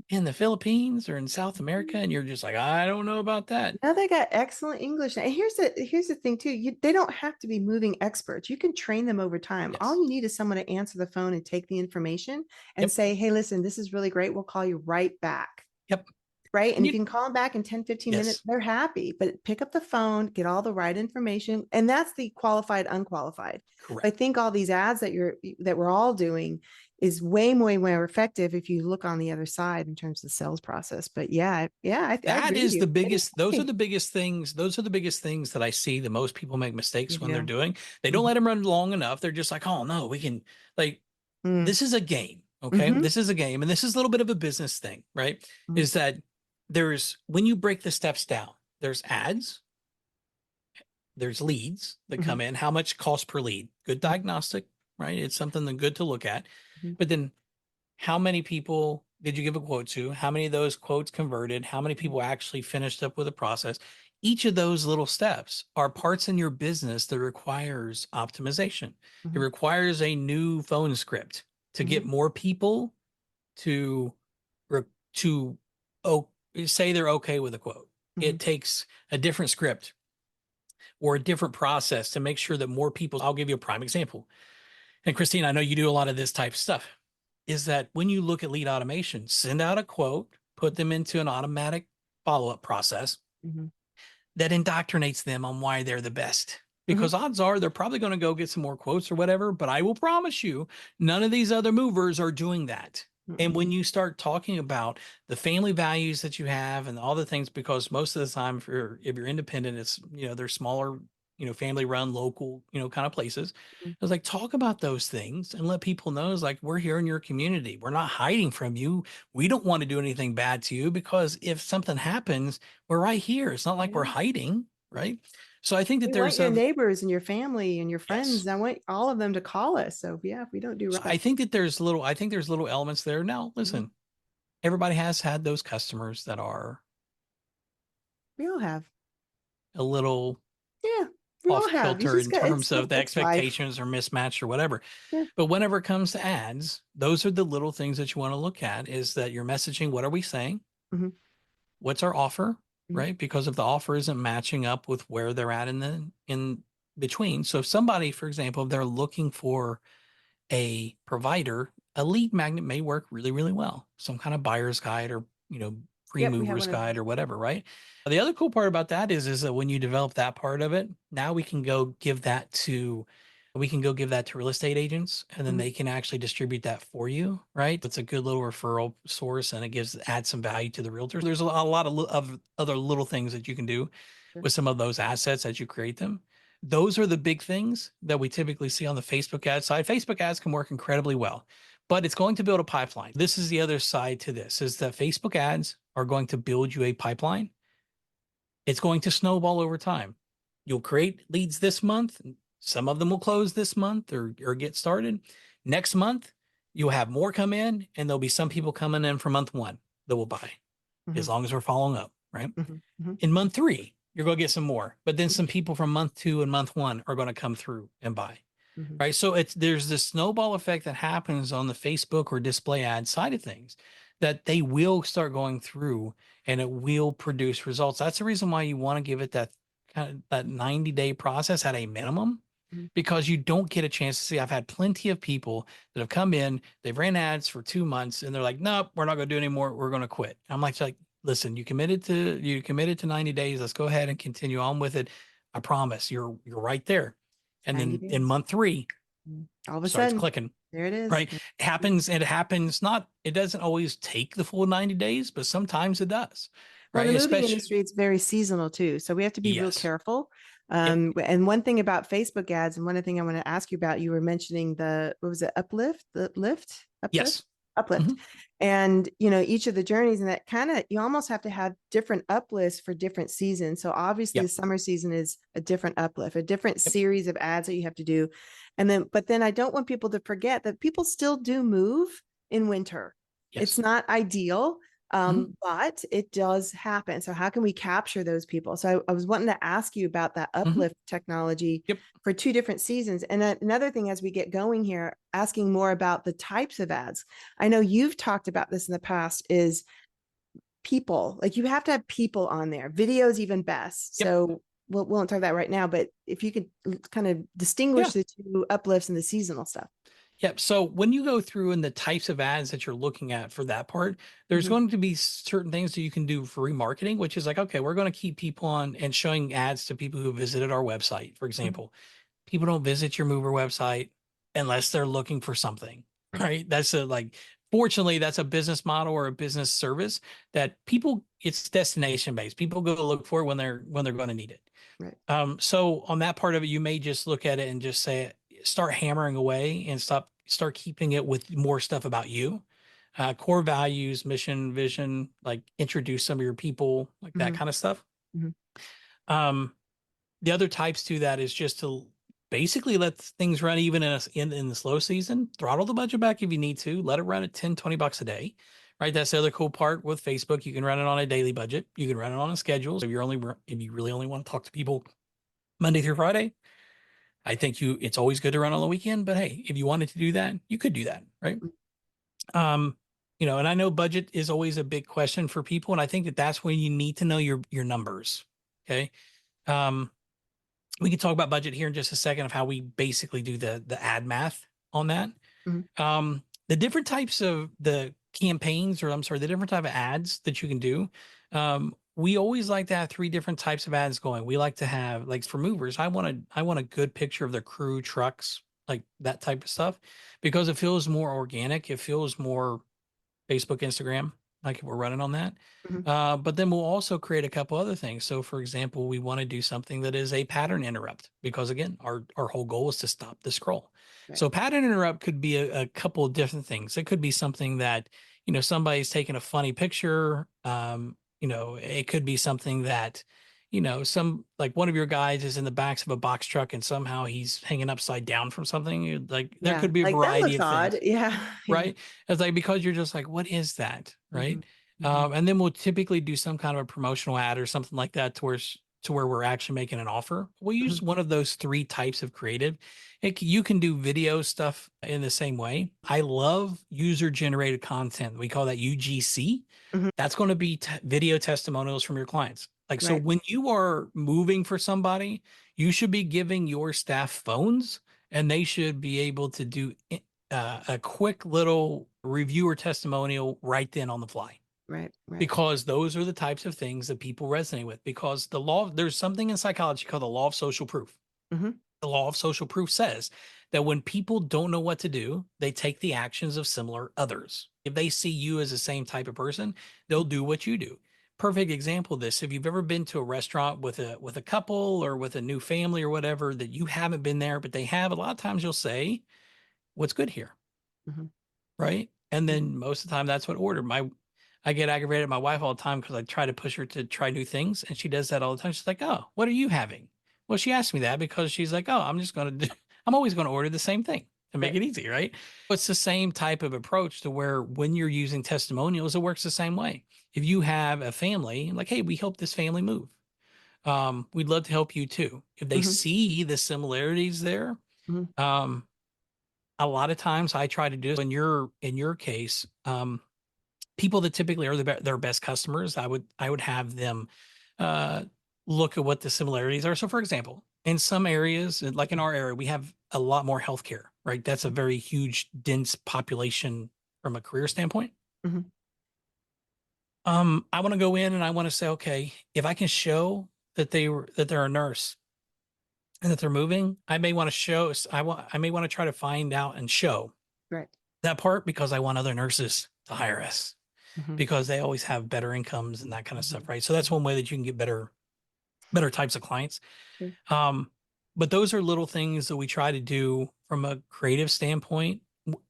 A: in the Philippines or in South America,
B: Mhm.
A: and you're just like, I don't know about that.
B: Now they got excellent English. And here's the thing too. They don't have to be moving experts. You can train them over time. All
A: Yes.
B: you need is someone to answer the phone and take the information and
A: Yep.
B: say, "Hey, listen, this is really great. We'll call you right back."
A: Yep.
B: Right. And
A: And
B: if you can call them back in 10, 15 minutes,
A: yes,
B: they're happy. But pick up the phone, get all the right information. And that's the qualified, unqualified. I
A: correct.
B: think all these ads that we're all doing is way more effective if you look on the other side in terms of the sales process. But yeah, yeah, I
A: That
B: agree with
A: is
B: you.
A: the
B: It is
A: biggest, those are
B: working.
A: the biggest things. Those are the biggest things that I see the most people make
B: You
A: mistakes when they're
B: do.
A: doing. They don't
B: Mhm.
A: let them run long enough. They're just like, oh no, we can like
B: Mm.
A: this is a game. Okay.
B: Mhm.
A: This is a game. And this is a little bit of a business thing, right?
B: Mhm.
A: Is that there's when you break the steps down, there's ads, there's leads that
B: Mhm.
A: come in, how much cost per lead, good
B: Mhm.
A: diagnostic, right? It's something that good to look at.
B: Mhm.
A: But then how many people did you give a quote to? How many of those quotes converted? How many
B: Mhm.
A: people actually finished up with the process? Each of those little steps are parts in your business that requires optimization. It
B: Mhm.
A: requires a new phone script to get
B: Mhm.
A: more people to to oh, say they're okay with a quote.
B: Mhm.
A: It takes a different script or a different process to make sure that more people. I'll give you a prime example. And Christine, I know you do a lot of this type of stuff. Is that when you look at lead automation, send out a quote, put them into an automatic follow up process
B: Mhm.
A: that indoctrinates them on why they're the best.
B: Mhm.
A: Because odds are they're probably going to go get some more quotes or whatever. But I will promise you, none of these other movers are doing that. And
B: Mhm.
A: when you start talking about the family values that you have and all the things, because most of the time, if you're independent, it's they're smaller, family run, local, kind of places.
B: Mhm.
A: I was like, talk about those things and let people know is like we're here in your community. We're not hiding from you. We don't want to do anything bad to you because if something happens, we're right here. It's not like we're
B: Yeah.
A: hiding, right? So I think that
B: We want
A: there's
B: your
A: a
B: neighbors and your family and your
A: yes.
B: friends. I want all of them to call us. So yeah, if we don't do
A: So
B: right.
A: I think there's little elements there. Now,
B: Mhm.
A: listen, everybody has had those customers that are
B: We all have.
A: a little
B: Yeah, we all
A: off
B: have. You
A: kilter
B: just
A: in
B: got
A: terms of the
B: it's life.
A: expectations or mismatched or whatever.
B: Yeah.
A: But whenever it comes to ads, those are the little things that you want to look at is that you're messaging, what are we saying?
B: Mhm.
A: What's our offer?
B: Mhm.
A: Right? Because if the offer isn't matching up with where they're at in between. So if somebody, for example, if they're looking for a provider, a lead magnet may work really, really well. Some kind of buyer's guide or, free
B: Yep, we have
A: movers
B: one of
A: guide
B: those.
A: or whatever, right? The other cool part about that is that when you develop that part of it, now we can go give that to real estate agents and then
B: Mhm.
A: they can actually distribute that for you, right? It's a good little referral source and it adds some value to the realtors. There's a lot of other little things that you can do
B: Sure.
A: with some of those assets as you create them. Those are the big things that we typically see on the Facebook ad side. Facebook ads can work incredibly well, but it's going to build a pipeline. This is the other side to this is that Facebook ads are going to build you a pipeline. It's going to snowball over time. You'll create leads this month. Some of them will close this month or get started. Next month, you'll have more come in, and there'll be some people coming in for month one that will buy as
B: Mhm.
A: long as we're following up, right?
B: Mhm. Mhm.
A: In month three, you're going to get some more, but then
B: Mhm.
A: some people from month two and month one are going to come through and buy,
B: Mhm.
A: right? So there's this snowball effect that happens on the Facebook or display ad side of things that they will start going through and it will produce results. That's the reason why you want to give it that kind of that 90-day process at a minimum
B: Mhm.
A: because you don't get a chance to see. I've had plenty of people that have come in, they've ran ads for 2 months and they're like, nope, we're not going to do anymore. We're going to quit. I'm like, listen, you committed to 90 days. Let's go ahead and continue on with it. I promise you're right there. And
B: 90
A: then in
B: days.
A: month three,
B: All of a
A: starts
B: sudden,
A: clicking,
B: there it is.
A: right? It happens not, it doesn't always take the full 90 days, but sometimes it does,
B: Well, the
A: right?
B: movie
A: Especially,
B: industry, it's very seasonal too. So we have to be real
A: yes.
B: careful.
A: Yep.
B: And one thing about Facebook ads, and one thing I want to ask you about, you were mentioning what was it,
A: Yes.
B: uplift.
A: Mhm.
B: And, you know, each of the journeys and that kind of, you almost have to have different uplifts for different seasons. So obviously the
A: Yep.
B: summer season is a different uplift, a different
A: Yep.
B: series of ads that you have to do. But then I don't want people to forget that people still do move in winter. It's
A: Yes.
B: not ideal,
A: Mhm.
B: but it does happen. So how can we capture those people? So I was wanting to ask you about that
A: Mhm.
B: uplift technology
A: Yep.
B: for two different seasons. And another thing, as we get going here, asking more about the types of ads. I know you've talked about this in the past, is people, like you have to have people on there. Videos even best.
A: Yep.
B: So we won't talk about that right now, but if you could kind of distinguish
A: Yeah.
B: the two uplifts and the seasonal stuff.
A: Yep. So when you go through and the types of ads that you're looking at for that part, there's
B: Mm-hmm,
A: going to be certain things that you can do for remarketing, which is like, okay, we're going to keep people on and showing ads to people who visited our website. For
B: mm-hmm,
A: example, people don't visit your mover website unless they're looking for something, right? That's a like, fortunately, that's a business model or a business service that people, it's destination based. People go to look for it when they're going to need it.
B: right.
A: So on that part of it, you may just look at it and just say, start hammering away and start keeping it with more stuff about you, core values, mission, vision, like introduce some of your people, like that
B: Mm-hmm,
A: kind of stuff.
B: mm-hmm,
A: Um, the other types to that is just to basically let things run even in the slow season, throttle the budget back if you need to, let it run at 10, $20 a day. Right. That's the other cool part with Facebook. You can run it on a daily budget. You can run it on a schedule. So if you really only want to talk to people Monday through Friday, I think it's always good to run on the weekend, but hey, if you wanted to do that, you could do that, right? Um, and I know budget is always a big question for people, and I think that that's when you need to know your numbers. Okay. Um, we can talk about budget here in just a second of how we basically do the ad math on that.
B: mm-hmm,
A: The different types of the campaigns, or I'm sorry, the different type of ads that you can do. We always like to have three different types of ads going. We like to have, like for movers, I want a good picture of the crew, trucks, like that type of stuff, because it feels more organic. It feels more Facebook, Instagram, like if we're running on that.
B: mm-hmm,
A: But then we'll also create a couple other things. So, for example, we want to do something that is a pattern interrupt because, again, our whole goal is to stop the scroll.
B: right.
A: So, pattern interrupt could be a couple of different things. It could be something that somebody's taking a funny picture. It could be something that some like one of your guys is in the backs of a box truck and somehow he's hanging upside down from something. Like there
B: Yeah.
A: could be a
B: Like that
A: variety
B: looks
A: of
B: odd.
A: things,
B: Yeah. Yeah.
A: right? It's like because you're just like, what is that,
B: Mm-hmm,
A: right?
B: mm-hmm,
A: And then we'll typically do some kind of a promotional ad or something like that to where we're actually making an offer. We'll
B: mm-hmm,
A: use one of those three types of creative. You can do video stuff in the same way. I love user generated content. We call that UGC.
B: mm-hmm,
A: That's going to be video testimonials from your clients. Like, so
B: right.
A: when you are moving for somebody, you should be giving your staff phones and they should be able to do a quick little review or testimonial right then on the fly,
B: Right. Right.
A: because those are the types of things that people resonate with. Because there's something in psychology called the law of social proof.
B: Mm-hmm,
A: The law of social proof says that when people don't know what to do, they take the actions of similar others. If they see you as the same type of person, they'll do what you do. Perfect example of this. If you've ever been to a restaurant with a couple or with a new family or whatever that you haven't been there, but they have, a lot of times you'll say, "What's good here?"
B: mm-hmm,
A: Right? And then most of the time that's what ordered. I get aggravated at my wife all the time because I try to push her to try new things, and she does that all the time. She's like, "Oh, what are you having?" Well, she asked me that because she's like, "Oh, I'm just gonna do, I'm always gonna order the same thing to make
B: right.
A: it easy, right?" It's the same type of approach to where when you're using testimonials, it works the same way. If you have a family, like, "Hey, we help this family move. We'd love to help you too." If they
B: Mm-hmm,
A: see the similarities there,
B: mm-hmm,
A: um, a lot of times I try to do this. In your case, people that typically are their best customers, I would have them uh, look at what the similarities are. So, for example, in some areas, like in our area, we have a lot more healthcare. Right, that's a very huge, dense population from a career standpoint.
B: mm-hmm,
A: I want to go in and I want to say, okay, if I can show that they're a nurse and that they're moving, I may want to show, I may want to try to find out and show
B: Right.
A: that part because I want other nurses to hire us
B: Mhm,
A: because they always have better incomes and that kind of
B: mhm,
A: stuff, right? So that's
B: mhm.
A: one way that you can get better types of clients.
B: Sure.
A: Um, but those are little things that we try to do from a creative standpoint.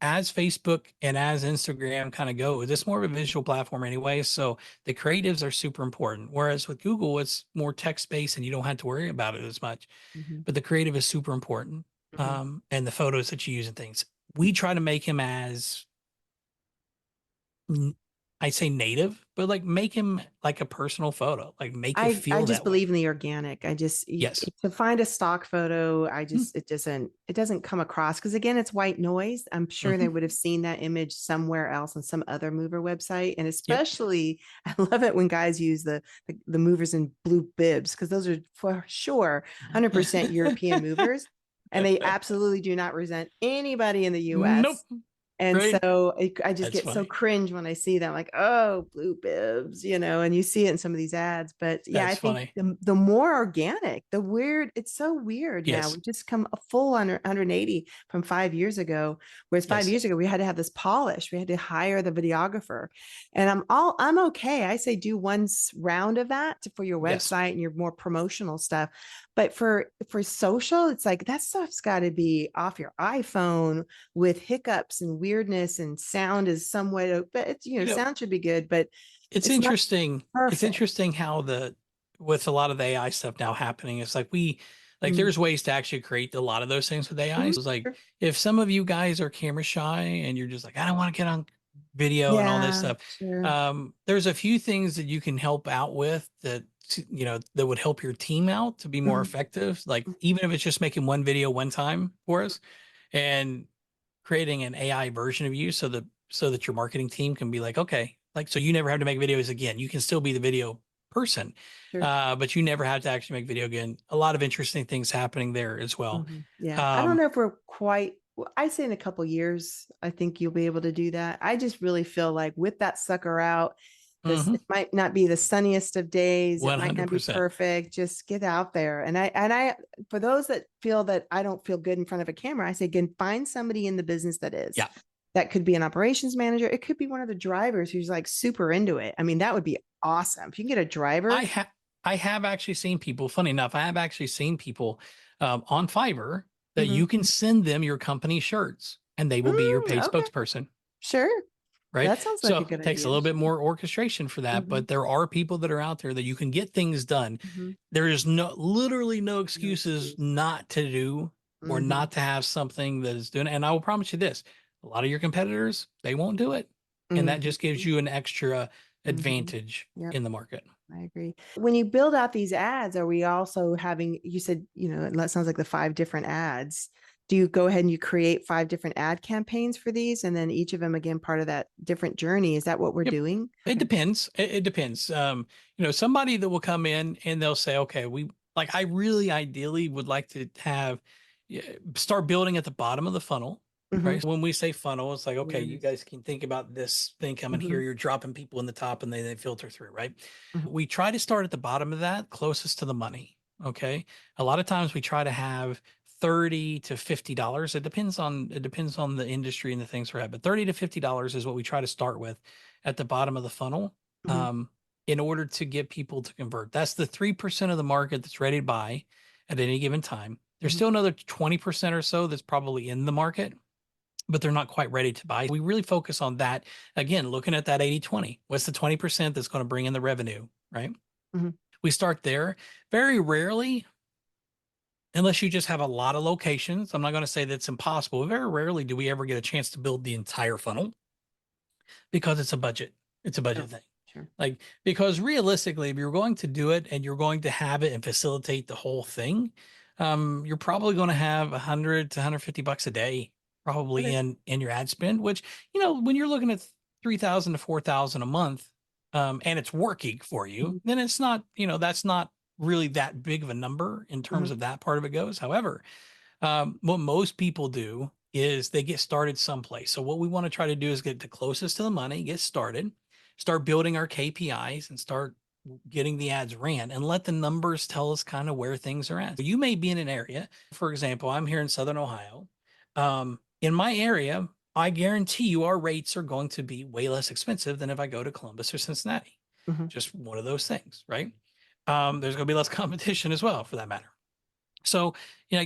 A: As Facebook and as Instagram kind of go, it's more of a visual platform anyway. So the creatives are super important. Whereas with Google, it's more text based and you don't have to worry about it as much.
B: Mhm,
A: But the creative is super important.
B: mhm.
A: And the photos that you use and things. We try to make him as I say native, but like make him like a personal photo, like make it
B: I
A: feel
B: just
A: that way.
B: believe in the organic. I just
A: Yes.
B: to find a stock photo,
A: Mm,
B: it doesn't come across because again, it's white noise. I'm sure they
A: mhm.
B: would have seen that image somewhere else on some other mover website, and
A: Yep.
B: especially I love it when guys use the movers in blue bibs because those are for sure 100% European movers, and they absolutely do not resent anybody in the
A: Nope.
B: U.S. And
A: Right.
B: so I just
A: That's
B: get so
A: funny.
B: cringe when I see them like, oh, blue bibs, and you see it in some of these ads. But yeah, I
A: That's
B: think
A: funny.
B: the more organic, the weird, it's so weird now.
A: Yes.
B: We've just come a full 180 from 5 years ago, whereas five
A: Yes.
B: years ago we had to have this polish. We had to hire the videographer. And I'm okay. I say do one round of that for your
A: Yes.
B: website and your more promotional stuff. But for social, it's like that stuff's got to be off your iPhone with hiccups and weirdness and sound is somewhat, but it's,
A: You know,
B: sound should be good, but
A: it's
B: it's not
A: interesting. It's
B: perfect.
A: interesting how the with a lot of the AI stuff now happening, it's like
B: Mm,
A: there's ways to actually create a lot of those things with AI.
B: mhm,
A: So it's like
B: sure.
A: if some of you guys are camera shy and you're just like, I don't want to get on video and all this
B: Yeah,
A: stuff.
B: sure.
A: There's a few things that you can help out with that that would help your team out to be more
B: Mhm,
A: effective. Like
B: mhm,
A: even if it's just making one video one time for us and creating an AI version of you so that your marketing team can be like, okay, like so you never have to make videos again. You can still be the video person,
B: sure.
A: but you never have to actually make video again. A lot of interesting things happening there as well.
B: Mhm. Yeah. I don't
A: Um,
B: know if we're quite, well, I say in a couple years, I think you'll be able to do that. I just really feel like with that sucker out, this
A: mhm,
B: it might not be the sunniest of days. It might not be
A: 100%.
B: perfect. Just get out there. And I for those that feel that I don't feel good in front of a camera, I say again, find somebody in the business that is.
A: Yeah.
B: That could be an operations manager. It could be one of the drivers who's like super into it. I mean, that would be awesome. If you can get a
A: I
B: driver.
A: have I have actually seen people, funny enough, I have actually seen people on Fiverr that
B: Mhm.
A: you can send them your company shirts and they will be your paid
B: Okay.
A: spokesperson.
B: Sure.
A: Right.
B: That sounds like
A: So
B: a good
A: it takes a
B: idea.
A: little bit
B: Sure.
A: more orchestration for that,
B: Mhm.
A: but there are people that are out there that you can get things done.
B: Mhm.
A: There is literally no
B: No
A: excuses
B: excuse.
A: not to do or
B: Mhm.
A: not to have something that is doing. And I will promise you this, a lot of your competitors, they won't do it. And that just gives
B: Mhm.
A: you an extra
B: Mhm.
A: advantage
B: Yep.
A: in the market.
B: I agree. When you build out these ads, are we also having, you said, that sounds like the five different ads. Do you go ahead and you create five different ad campaigns for these? And then each of them, again, part of that different journey? Is that what we're
A: Yep.
B: doing?
A: It
B: Okay.
A: depends. It depends. Somebody that will come in and they'll say, okay, I really ideally would like to have start building at the bottom of the funnel.
B: Hmm.
A: Right. So when we say funnel, it's like, okay, you
B: Awareness.
A: guys can think about this thing coming
B: Hmm.
A: here. You're dropping people in the top and they filter through, right?
B: Hmm.
A: We try to start at the bottom of that, closest to the money. Okay. A lot of times we try to have 30 to $50. It depends on the industry and the things we're at, but 30 to $50 is what we try to start with at the bottom of the funnel
B: Hmm.
A: in order to get people to convert. That's the 3% of the market that's ready to buy at any given time. There's
B: Hmm.
A: still another 20% or so that's probably in the market, but they're not quite ready to buy. We really focus on that. Again, looking at that 80/20. What's the 20% that's going to bring in the revenue, right?
B: Hmm.
A: We start there. Very rarely, unless you just have a lot of locations, I'm not going to say that's impossible. Very rarely do we ever get a chance to build the entire funnel because it's a budget. It's a
B: Oh,
A: budget thing.
B: sure.
A: Like, because realistically, if you're going to do it and you're going to have it and facilitate the whole thing, you're probably going to have 100 to 150 bucks a day, probably
B: Okay.
A: in your ad spend, which, when you're looking at 3,000 to 4,000 a month, and it's working for you,
B: Hmm.
A: then it's not, that's not really that big of a number in
B: Hmm.
A: terms of that part of it goes. However, what most people do is they get started someplace. So what we want to try to do is get the closest to the money, get started, start building our KPIs and start getting the ads ran and let the numbers tell us kind of where things are at. You may be in an area, for example, I'm here in Southern Ohio. In my area, I guarantee you our rates are going to be way less expensive than if I go to Columbus or Cincinnati.
B: Mhm.
A: Just one of those things, right? There's going to be less competition as well, for that matter. So, you know,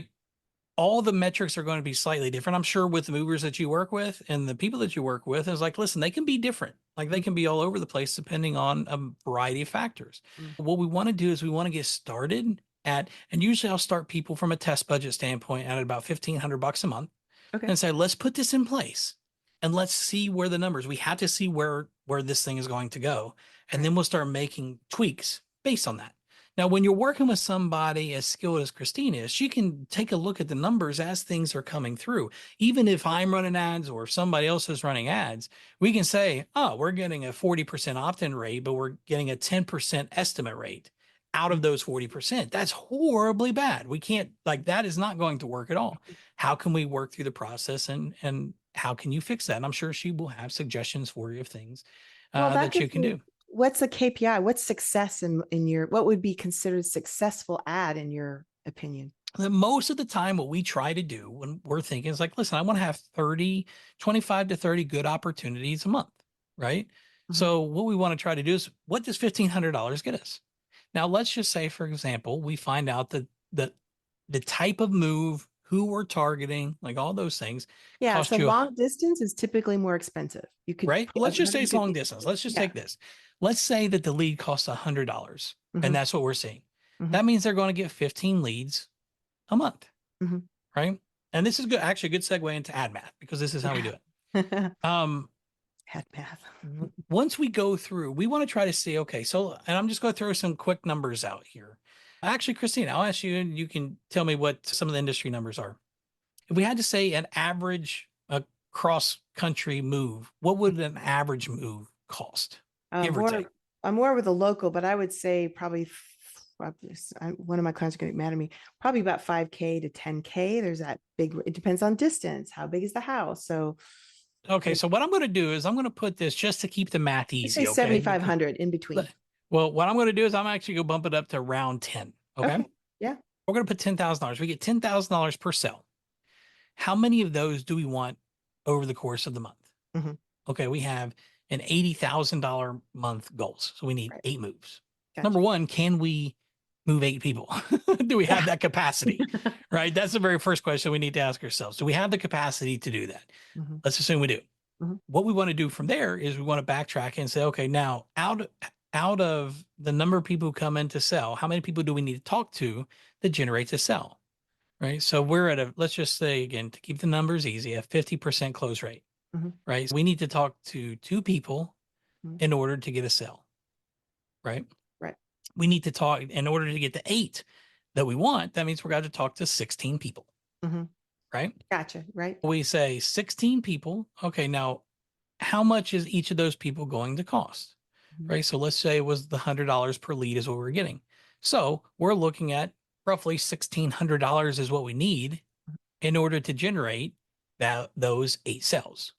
A: all the metrics are going to be slightly different. I'm sure with the movers that you work with and the people that you work with is like, listen, they can be different. Like they
B: Mhm.
A: can be all over the place depending on a variety of factors.
B: Mm.
A: What we want to do is we want to get started at, and usually I'll start people from a test budget standpoint at about $1,500 a month
B: Okay.
A: and say, let's put this in place and let's see where the numbers, we have to see where this thing is going to go. And
B: Right.
A: then we'll start making tweaks based on that. Now, when you're working with somebody as skilled as Christina is, she can take a look at the numbers as things are coming through. Even if I'm running ads or somebody else is running ads, we can say, oh, we're getting a 40% opt-in rate, but we're getting a 10% estimate rate out of
B: Mm.
A: those 40%. That's horribly bad. We can't, like, that is not going to work at all. How can we work through the process and how can you fix that? And I'm sure she will have suggestions for you of things
B: Well, that
A: that you
B: gives
A: can
B: me,
A: do.
B: what's a KPI? What's success in your, what would be considered successful ad in your opinion?
A: Most of the time, what we try to do when we're thinking is like, listen, I want to have 30, 25 to 30 good opportunities a month, right?
B: Mhm.
A: So what we want to try to do is what does $1,500 get us? Now, let's just say, for example, we find out that the type of move, who we're targeting, like all those things
B: Yeah,
A: cost
B: so
A: you,
B: long distance is typically more expensive. You could
A: right?
B: pay
A: Let's just say it's long
B: 150.
A: distance. Let's just
B: Yeah.
A: take this. Let's say that the lead costs $100 and
B: Mhm.
A: that's what we're seeing.
B: Mhm.
A: That means they're going to get 15 leads a month,
B: Mhm.
A: right? And this is good, actually a good segue into ad math because this is how we do
B: Yeah.
A: it. Um,
B: Head math.
A: Once we go through, we want to try to see, okay, so, and I'm just going to throw some quick numbers out here. Actually, Christine, I'll ask you and you can tell me what some of the industry numbers are. If we had to say an average cross country move, what would an average move cost, give or take?
B: More, I'm more with a local, but I would say probably one of my clients are going to get mad at me. Probably about 5K to 10K. There's that big. It depends on distance. How big is the house? So
A: Okay,
B: it,
A: so what I'm going to do is I'm going to put this just to keep the math
B: I say
A: easy, okay? Because
B: 7,500 in between.
A: well, what I'm going to do is I'm actually going to bump it up to round 10, okay?
B: Okay. Yeah.
A: We're going to put $10,000. We get $10,000 per sale. How many of those do we want over the course of the month?
B: Mhm.
A: Okay, we have an $80,000 month goals. So we need
B: Right.
A: 8 moves. Number
B: Gotcha.
A: one, can we move 8 people? Do we have
B: Yeah.
A: that capacity? Right? That's the very first question we need to ask ourselves. Do we have the capacity to do that?
B: Mhm.
A: Let's assume we do.
B: Mhm.
A: What we want to do from there is we want to backtrack and say, okay, now out of the number of people who come in to sell, how many people do we need to talk to that generates a sell? Right. So we're at a, let's just say again, to keep the numbers easy, a 50% close rate,
B: Mhm.
A: right? So we need to talk to 2 people
B: Mhm.
A: in order to get a sell, right?
B: Right.
A: We need to talk in order to get the 8 that we want. That means we're going to talk to 16 people,
B: Mhm.
A: right?
B: Gotcha. Right.
A: We say 16 people. Okay. Now, how much is each of those people going to cost?
B: Mhm.
A: Right. So let's say it was the $100 per lead is what we're getting. So we're looking at roughly $1,600 is what we need in order to generate those 8 cells,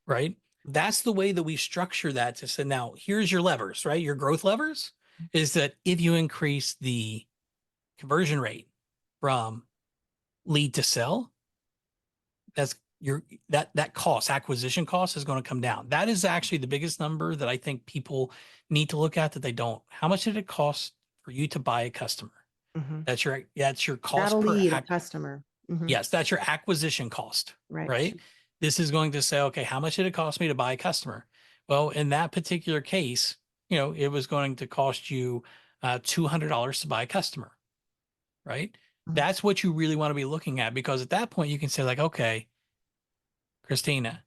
A: right? That's the way that we structure that to say, now here's your levers, right? Your growth levers is that if you increase the conversion rate from lead to sell, that's your that cost, acquisition cost is going to come down. That is actually the biggest number that I think people need to look at that they don't. How much did it cost for you to buy a customer?
B: Mhm.
A: That's your
B: Not a
A: cost per
B: lead, a
A: act.
B: customer. Mhm.
A: Yes, that's your acquisition cost,
B: Right.
A: right? This is going to say, okay, how much did it cost me to buy a customer? Well, in that particular case, it was going to cost you $200 to buy a customer, right?
B: Mhm.
A: That's what you really want to be looking at because at that point you can say like, okay, Christina,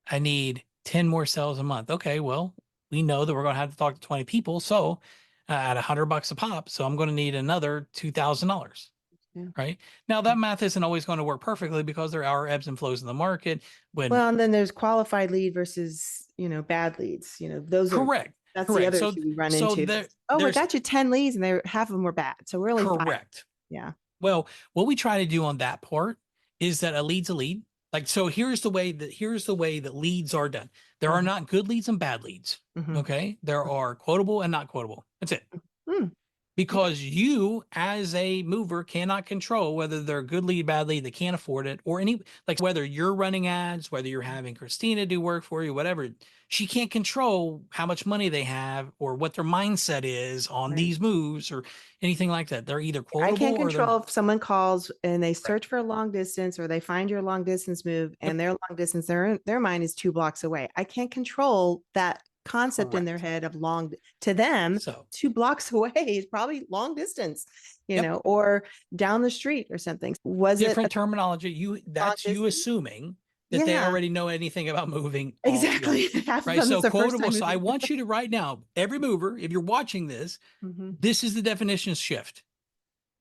A: I need 10 more sales a month. Okay, well, we know that we're going to have to talk to 20 people. So at $100 a pop, so I'm going to need another $2,000.
B: Yeah.
A: Right. Now that math isn't always going to work perfectly because there are ebbs and flows in the market. When
B: Well, and then there's qualified lead versus, bad leads. Those are,
A: correct,
B: that's the
A: correct.
B: other
A: So
B: issue we run
A: so
B: into.
A: there
B: Oh, we
A: there's
B: got you 10 leads and half of them were bad. So we're only five.
A: correct.
B: Yeah.
A: Well, what we try to do on that part is that a lead's a lead. Like, so here's the way that leads are done. There are
B: Mhm,
A: not good leads and bad leads.
B: mhm,
A: Okay. There are quotable and not quotable. That's it.
B: mm, okay,
A: Because you as a mover cannot control whether they're a good lead, bad lead, they can't afford it, or any, like, whether you're running ads, whether you're having Christina do work for you, whatever. She can't control how much money they have or what their mindset is on
B: right.
A: these moves or anything like that. They're either
B: I
A: quotable
B: can't
A: or they're not.
B: control if someone calls and they
A: Right.
B: search for a long distance or they find your long distance move
A: Yep.
B: and their long distance, their mind is 2 blocks away. I can't control that concept in their
A: Correct.
B: head of long to them.
A: So,
B: 2 blocks away is probably long distance,
A: yep.
B: or down the street or something. Was it a
A: Different terminology.
B: long
A: That's you
B: distance?
A: assuming that they
B: Yeah,
A: already know anything about moving all
B: exactly. Half of
A: right.
B: them is
A: So
B: the first
A: quotable.
B: time
A: So I
B: moving.
A: want you to right now, every mover, if you're watching this,
B: Hmm.
A: this is the definition shift.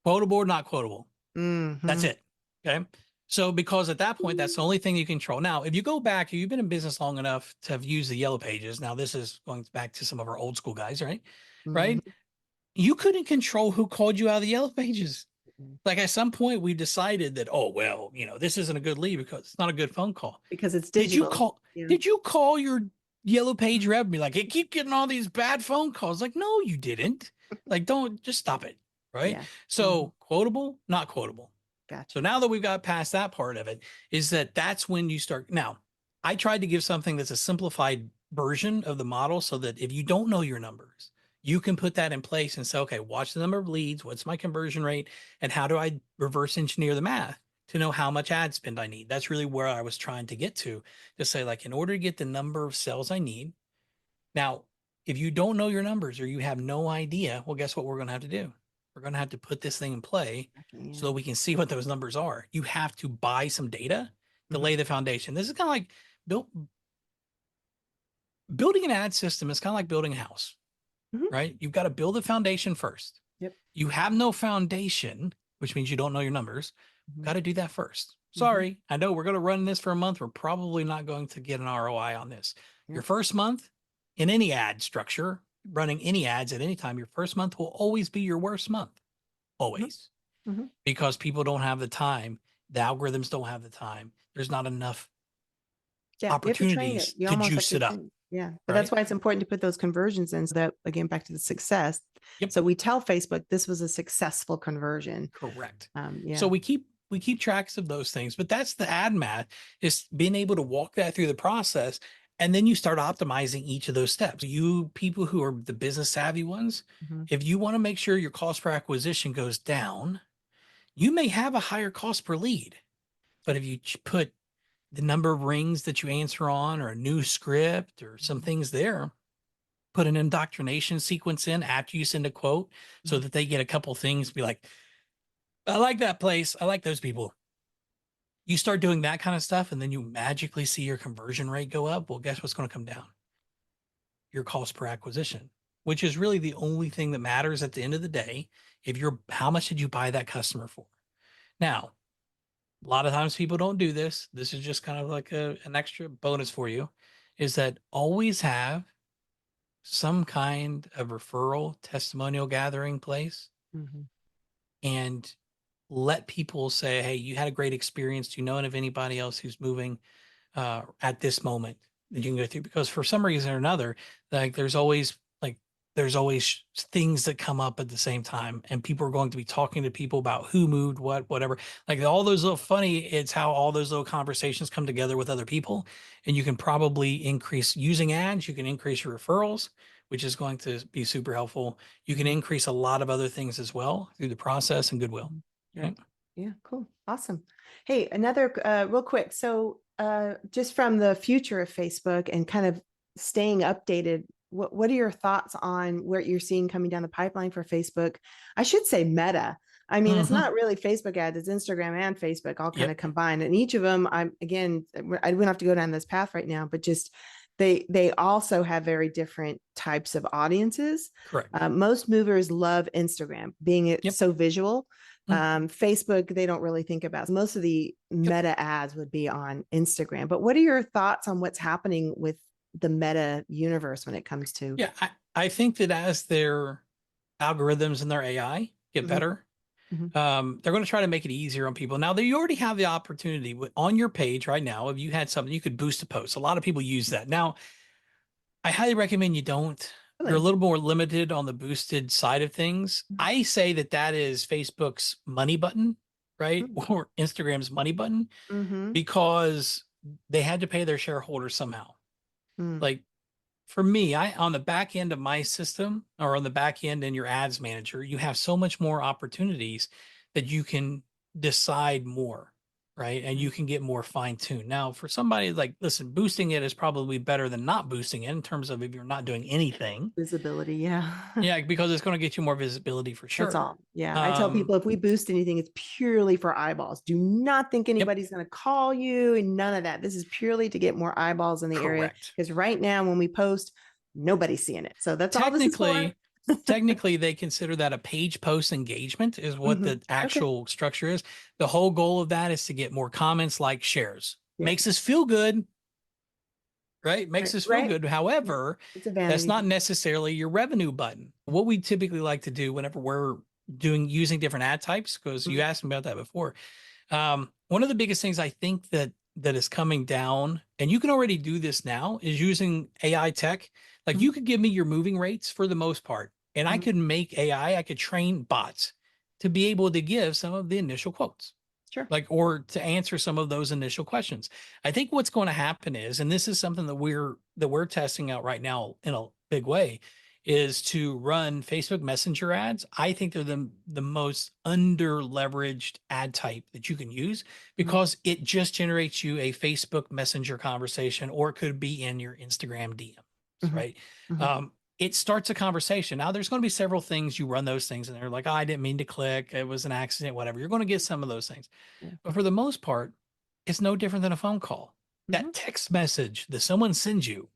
A: Quotable or not quotable. That's
B: Hmm.
A: it. Okay. So because at that point, that's the only thing you control. Now, if you go back, if you've been in business long enough to have used the yellow pages, now this is going back to some of our old school guys, right? Right.
B: Hmm.
A: You couldn't control who called you out of the yellow pages. Like at some point we decided that, oh, well, this isn't a good lead because it's not a good phone call.
B: Because it's
A: Did you
B: digital.
A: call,
B: Yeah.
A: did you call your yellow page rep and be like, I keep getting all these bad phone calls? Like, no, you didn't. Like, don't just stop it. Right.
B: Yeah. Hmm.
A: So quotable, not quotable. So
B: Gotcha.
A: now that we've got past that part of it, is that that's when you start. Now, I tried to give something that's a simplified version of the model so that if you don't know your numbers, you can put that in place and say, okay, watch the number of leads, what's my conversion rate, and how do I reverse engineer the math to know how much ad spend I need? That's really where I was trying to get to say, like, in order to get the number of sales I need. Now, if you don't know your numbers or you have no idea, well, guess what we're going to have to do? We're going to have to put this thing in play so that
B: Yeah.
A: we can see what those numbers are. You have to buy some data to
B: Mhm,
A: lay the foundation. This is kind of like built, building an ad system is kind of like building a house,
B: mhm.
A: right? You've got to build a foundation first.
B: Yep.
A: You have no foundation, which means you don't know your numbers.
B: Mhm,
A: Got to do that first.
B: mhm.
A: Sorry, I know we're going to run this for a month. We're probably not going to get an ROI on this. Your
B: Yep.
A: first month in any ad structure, running any ads at any time, your first month will always be your worst month,
B: Mhm,
A: always,
B: mhm.
A: because people don't have the time. The algorithms don't have the time. There's not enough
B: Yeah, you have to train it.
A: opportunities
B: You
A: to
B: almost have
A: juice
B: to
A: it up,
B: train it. Yeah, but that's
A: right?
B: why it's important to put those conversions in so that, again, back to the success.
A: Yep.
B: So we tell Facebook this was a successful conversion.
A: Correct. So
B: Yeah.
A: we keep tracks of those things, but that's the ad math, is being able to walk that through the process, and then you start optimizing each of those steps. You people who are the business savvy ones,
B: Mhm,
A: if you want to make sure your cost per acquisition goes down, you may have a higher cost per lead, but if you put the number of rings that you answer on or a new script or some
B: mhm,
A: things there, put an indoctrination sequence in after you send a quote so
B: mhm.
A: that they get a couple things, be like, I like that place. I like those people. You start doing that kind of stuff and then you magically see your conversion rate go up. Well, guess what's going to come down? Your cost per acquisition, which is really the only thing that matters at the end of the day. If you're, how much did you buy that customer for? Now, a lot of times people don't do this. This is just kind of like an extra bonus for you, is that always have some kind of referral testimonial gathering place
B: Mhm,
A: and let people say, hey, you had a great experience. Do you know of anybody else who's moving at this moment that you can go through? Because for some reason or another, like there's always things that come up at the same time, and people are going to be talking to people about who moved what, whatever. Like all those little funny, it's how all those little conversations come together with other people, and you can probably increase using ads. You can increase your referrals, which is going to be super helpful. You can
B: mhm,
A: increase a lot of other things as well through the process and goodwill.
B: mhm.
A: Okay.
B: Right. Yeah, cool. Awesome. Hey, another real quick. So just from the future of Facebook and kind of staying updated, what are your thoughts on what you're seeing coming down the pipeline for Facebook? I should say Meta. I mean, it's
A: Hmm.
B: not really Facebook ads, it's Instagram and Facebook all kind of
A: Yep.
B: combined. And each of them, I'm again, I wouldn't have to go down this path right now, but just they also have very different types of audiences.
A: Correct.
B: Most movers love Instagram, being it
A: Yep.
B: so visual.
A: Mm,
B: Facebook, they don't really think about. Most of the
A: yep.
B: Meta ads would be on Instagram. But what are your thoughts on what's happening with the Meta universe when it comes to?
A: Yeah. I think that as their algorithms and their AI get
B: Mhm,
A: better,
B: Mhm.
A: They're going to try to make it easier on people. Now, you already have the opportunity on your page right now. If you had something, you could boost a post. A lot of people use that. Now, I highly recommend you don't. You're a
B: Really?
A: little more limited on the boosted side of things.
B: Mhm.
A: I say that that is Facebook's money button, right? Or Instagram's money button
B: Mhm.
A: because they had to pay their shareholders somehow.
B: Mm.
A: Like for me, I on the back end of my system or on the back end in your ads manager, you have so much more opportunities that you can decide more, right? And you
B: Right.
A: can get more fine tuned. Now, for somebody like, listen, boosting it is probably better than not boosting it in terms of if you're not doing anything.
B: Visibility, yeah.
A: Yeah, because it's going to get you more visibility for
B: That's
A: sure.
B: all. Yeah. I tell
A: Um,
B: people if we boost anything, it's purely for eyeballs. Do not think
A: yep,
B: anybody's going to call you and none of that. This is purely to get more eyeballs in the area.
A: correct.
B: Because right now, when we post, nobody's seeing it. So that's all this is for.
A: Technically they consider that a page post engagement is what
B: Mhm.
A: the
B: Okay.
A: actual structure is. The whole goal of that is to get more comments, like shares.
B: Yeah.
A: Makes us feel good, right?
B: Right.
A: Makes us feel
B: Right.
A: good.
B: Yeah.
A: However,
B: It's a
A: that's
B: vanity
A: not
B: thing.
A: necessarily your revenue button. What we typically like to do whenever we're doing using different ad types, because you
B: Mhm.
A: asked me about that before. One of the biggest things I think that is coming down, and you can already do this now, is using AI tech. Like
B: Mhm.
A: you could give me your moving rates for the most part, and I
B: Mhm.
A: could make AI, I could train bots to be able to give some of the initial quotes,
B: Sure.
A: like or to answer some of those initial questions. I think what's going to happen is, and this is something that we're testing out right now in a big way, is to run Facebook Messenger ads. I think they're the most under leveraged ad type that you can use
B: Mhm.
A: because it just generates you a Facebook Messenger conversation, or it could be in your Instagram DMs,
B: Mhm.
A: right?
B: Mhm.
A: Um, it starts a conversation. Now, there's going to be several things you run those things, and they're like, oh, I didn't mean to click. It was an accident, whatever. You're going to get some of those things.
B: Yeah.
A: But for the most part, it's no different than a phone call.
B: Mhm.
A: That text message that someone sends you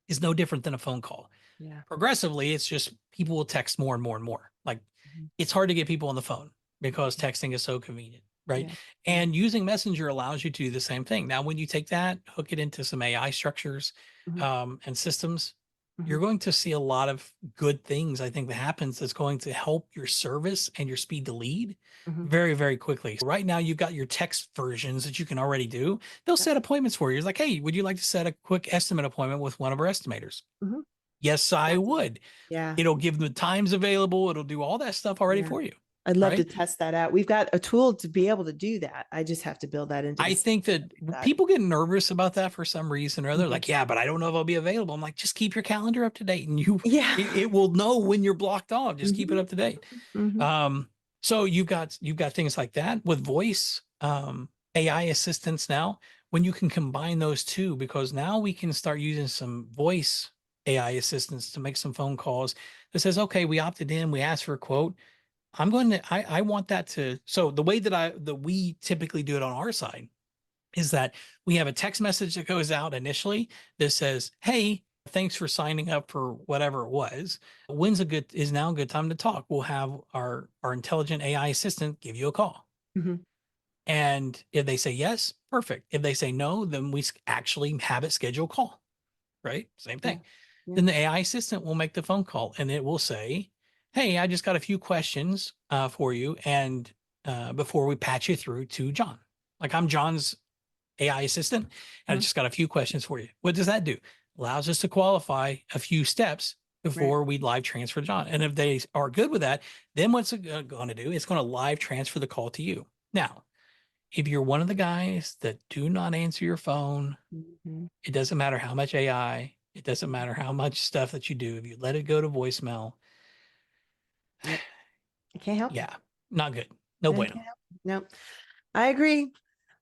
A: is no different than a phone call.
B: Yeah.
A: Progressively, it's just people will text more and more and more. Like
B: Mhm.
A: it's hard to get people on the phone because texting is so convenient, right?
B: Yeah. Yeah.
A: And using Messenger allows you to do the same thing. Now, when you take that, hook it into some AI structures
B: Mhm.
A: and systems,
B: Mhm.
A: you're going to see a lot of good things. I think that happens that's going to help your service and your speed to lead
B: Mhm.
A: very, very quickly. Right now, you've got your text versions that you can already do. They'll
B: Yep.
A: set appointments for you. It's like, hey, would you like to set a quick estimate appointment with one of our estimators?
B: Mhm.
A: Yes, I
B: That's it.
A: would.
B: Yeah.
A: It'll give the times available. It'll do all that stuff already
B: Yeah.
A: for you,
B: I'd love to
A: right?
B: test that out. We've got a tool to be able to do that. I just have to build that into the
A: I
B: system
A: think that
B: that we've got.
A: people get nervous about that for some reason or other.
B: Mhm.
A: Like, yeah, but I don't know if I'll be available. I'm like, just keep your calendar up to date, and
B: Yeah.
A: it will know when you're blocked off. Just keep it
B: Mhm.
A: up to date.
B: Mhm.
A: So you've got things like that with voice, AI assistants now. When you can combine those two, because now we can start using some voice AI assistants to make some phone calls that says, okay, we opted in, we asked for a quote. I want that to, so the way that we typically do it on our side is that we have a text message that goes out initially that says, hey, thanks for signing up for whatever it was. Is now a good time to talk? We'll have our intelligent AI assistant give you a call.
B: Mhm.
A: And if they say yes, perfect. If they say no, then we actually have it schedule a call, right? Same
B: Yeah.
A: thing.
B: Yeah.
A: Then the AI assistant will make the phone call and it will say, hey, I just got a few questions for you. And before we patch you through to John, like I'm John's AI assistant, and I
B: Mhm.
A: just got a few questions for you. What does that do? Allows us to qualify a few steps
B: Right.
A: before we live transfer John. And if they are good with that, then what's it going to do? It's going to live transfer the call to you. Now, if you're one of the guys that do not answer your phone,
B: Mhm.
A: it doesn't matter how much AI, it doesn't matter how much stuff that you do. If you let it go to voicemail,
B: Yep. I can't help you.
A: yeah, not good. No
B: I
A: bueno.
B: can't help you. No, I agree.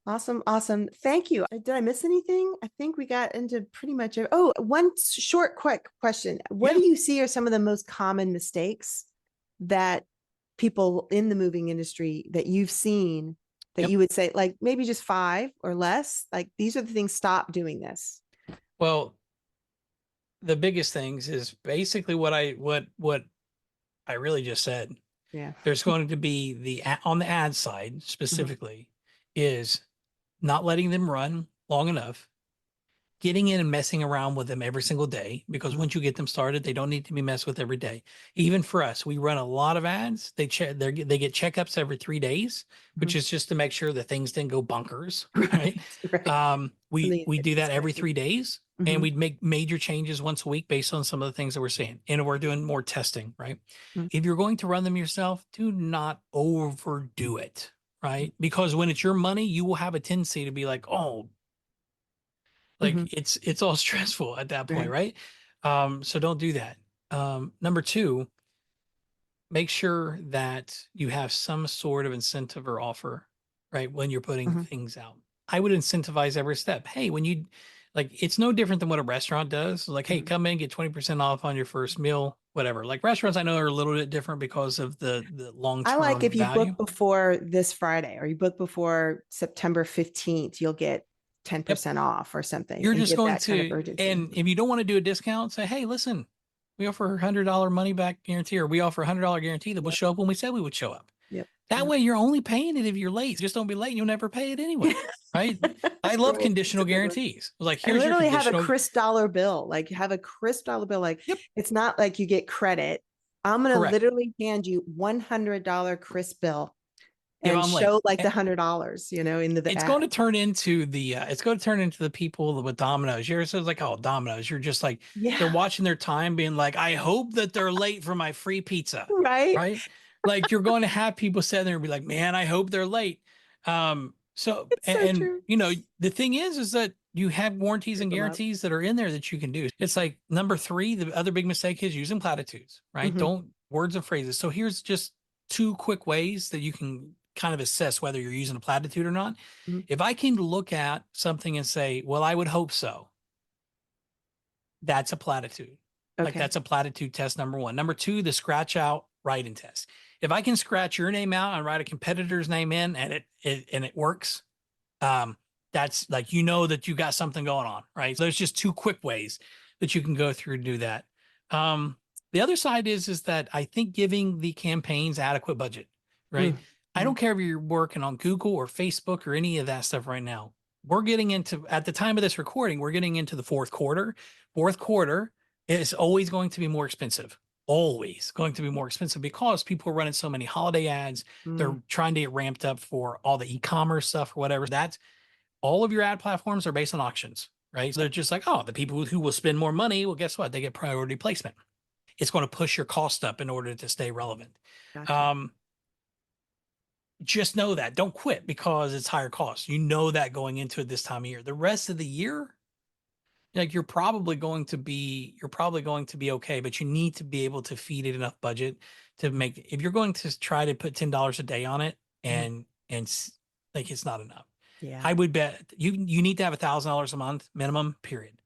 B: Awesome. Awesome. Thank you. Did I miss anything? I think we got into pretty much. Oh, one short, quick question. What
A: Yeah.
B: do you see are some of the most common mistakes that people in the moving industry that you've seen that
A: Yep.
B: you would say, like maybe just five or less? Like these are the things, stop doing this.
A: Well, the biggest things is basically what I really just said.
B: Yeah.
A: There's going to be on the ad side
B: Mhm.
A: specifically is not letting them run long enough getting in and messing around with them every single day, because
B: Mhm.
A: once you get them started, they don't need to be messed with every day. Even for us, we run a lot of ads. They get checkups every 3 days, which
B: Mhm.
A: is just to make sure that things didn't go bunkers, right?
B: Right, right. Something
A: We
B: to
A: do
B: be
A: that every
B: expected.
A: 3 days, and
B: Mhm,
A: we'd make major changes once a week based on some of the things that we're seeing. And we're doing more testing, right?
B: mm,
A: If you're going to run them yourself, do not overdo it,
B: mm,
A: right? Because when it's your money, you will have a tendency to be like, oh,
B: mhm,
A: like it's all stressful at that point,
B: right.
A: right? So don't do that. Number two, make sure that you have some sort of incentive or offer, right? When you're putting
B: Mhm,
A: things out. I would incentivize every step. Hey, when you like, it's no different than what a restaurant does. Like, hey,
B: mhm.
A: come in, get 20% off on your first meal, whatever. Like restaurants I know are a little bit different because of the
B: I like
A: long-term
B: if you
A: value.
B: book before this Friday or you book before September 15th, you'll get
A: Yep.
B: 10% off or something
A: You're
B: and
A: just
B: give
A: going
B: that kind of
A: to,
B: urgency.
A: and if you don't want to do a discount, say, hey, listen, we offer $100 money back guarantee, or we offer $100 guarantee that we'll
B: Yep,
A: show up when we said we would show up.
B: yep,
A: That
B: yep.
A: way you're only paying it if you're late. Just don't be late and you'll never pay it anyway. Right. I love
B: Right. That's
A: conditional
B: a good one.
A: guarantees. Like,
B: And
A: here's your
B: literally have a
A: conditional.
B: crisp dollar bill. Like have a crisp dollar bill. Like
A: Yep.
B: it's not like you get credit. I'm gonna
A: Correct.
B: literally hand you $100 crisp bill
A: If
B: and
A: I'm late.
B: show like the $100, into the
A: It's
B: ad.
A: going to turn into it's going to turn into the people with Domino's. You're so like, oh, Domino's. You're just like, they're
B: Yeah.
A: watching their time being like, I hope that they're late for my free pizza.
B: Right.
A: Right. Like you're going to have people sit there and be like, man, I hope they're late.
B: It's so
A: And
B: true.
A: the thing is that you have warranties
B: Trip
A: and
B: them up.
A: guarantees that are in there that you can do. It's like number three, the other big mistake is using platitudes, right?
B: Hmm.
A: Don't words and phrases. So here's just two quick ways that you can kind of assess whether you're using a platitude or not.
B: Hmm.
A: If I can look at something and say, well, I would hope so, that's a platitude. Like
B: Okay.
A: that's a platitude test, number one. Number two, the scratch out writing test. If I can scratch your name out and write a competitor's name in and it works, um, that's like, that you got something going on, right? So there's just two quick ways that you can go through to do that. Um, the other side is that I think giving the campaigns adequate budget, right? I don't
B: Mm-hmm.
A: care if you're working on Google or Facebook or any of that stuff right now. We're getting into, at the time of this recording, we're getting into the fourth quarter. Fourth quarter is always going to be more expensive. Always going to be more expensive because people are running so many holiday ads.
B: Mm,
A: They're trying to get ramped up for all the e-commerce stuff or whatever. That's all of your ad platforms are based on auctions, right? So they're just like, oh, the people who will spend more money, well, guess what? They get priority placement. It's going to push your cost up in order to stay relevant.
B: gotcha.
A: Um, just know that. Don't quit because it's higher cost. You know that going into it this time of year. The rest of the year, like you're probably going to be okay, but you need to be able to feed it enough budget to make, if you're going to try to put $10 a day on it
B: Mhm.
A: and like it's not enough.
B: Yeah,
A: I would bet you need to have $1,000 a month minimum, period.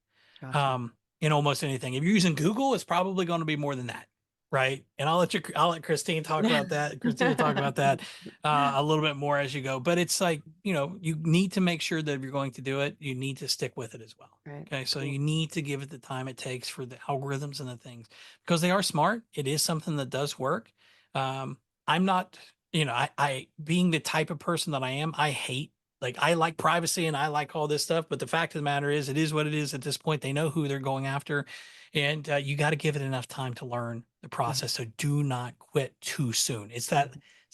B: gotcha.
A: In almost anything. If you're using Google, it's probably going to be more than that, right? And I'll let Christine talk about that. Christina talk about that a little bit more as you go. But it's like, you need to make sure that if you're going to do it, you need to stick with it as well.
B: Right.
A: Okay, so
B: Cool.
A: you need to give it the time it takes for the algorithms and the things because they are smart. It is something that does work. Um, I'm not, I being the type of person that I am, I hate, like, I like privacy and I like all this stuff, but the fact of the matter is, it is what it is at this point. They know who they're going after, and you got to give it enough time to learn the
B: Mhm.
A: process. So do not quit too soon. It's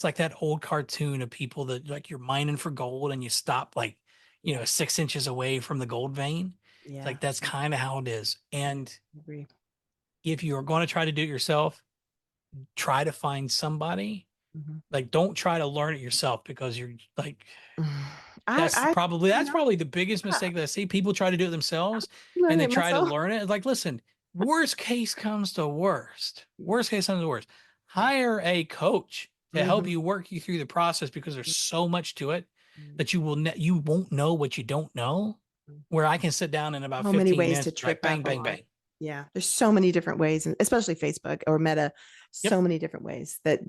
A: like that old cartoon of people that like you're mining for gold and you stop like,
B: Yeah.
A: 6 inches away from the gold vein. It's
B: Yeah.
A: like that's
B: I
A: kind of how it is. And
B: agree.
A: if you're going to try to do it yourself, try to find somebody.
B: Mhm.
A: Like, don't try to learn it yourself because you're like,
B: I,
A: That's
B: I,
A: probably
B: you
A: that's
B: know,
A: probably the biggest
B: I
A: mistake that I see. People try to do it
B: I
A: themselves and
B: learned
A: they
B: it
A: try to
B: myself.
A: learn it. It's like, listen, worst case comes to worst.
B: Yeah.
A: Worst case comes to worst. Hire a coach to help
B: Mhm.
A: you work you through the process because there's so much to it
B: Mhm.
A: that you won't know what you don't know. Where I can sit down in about
B: So many
A: 15
B: ways to
A: minutes, like
B: trip
A: bang,
B: up
A: bang,
B: along.
A: bang.
B: Yeah, there's so many different ways, and especially Facebook or Meta,
A: Yep.
B: so many different ways that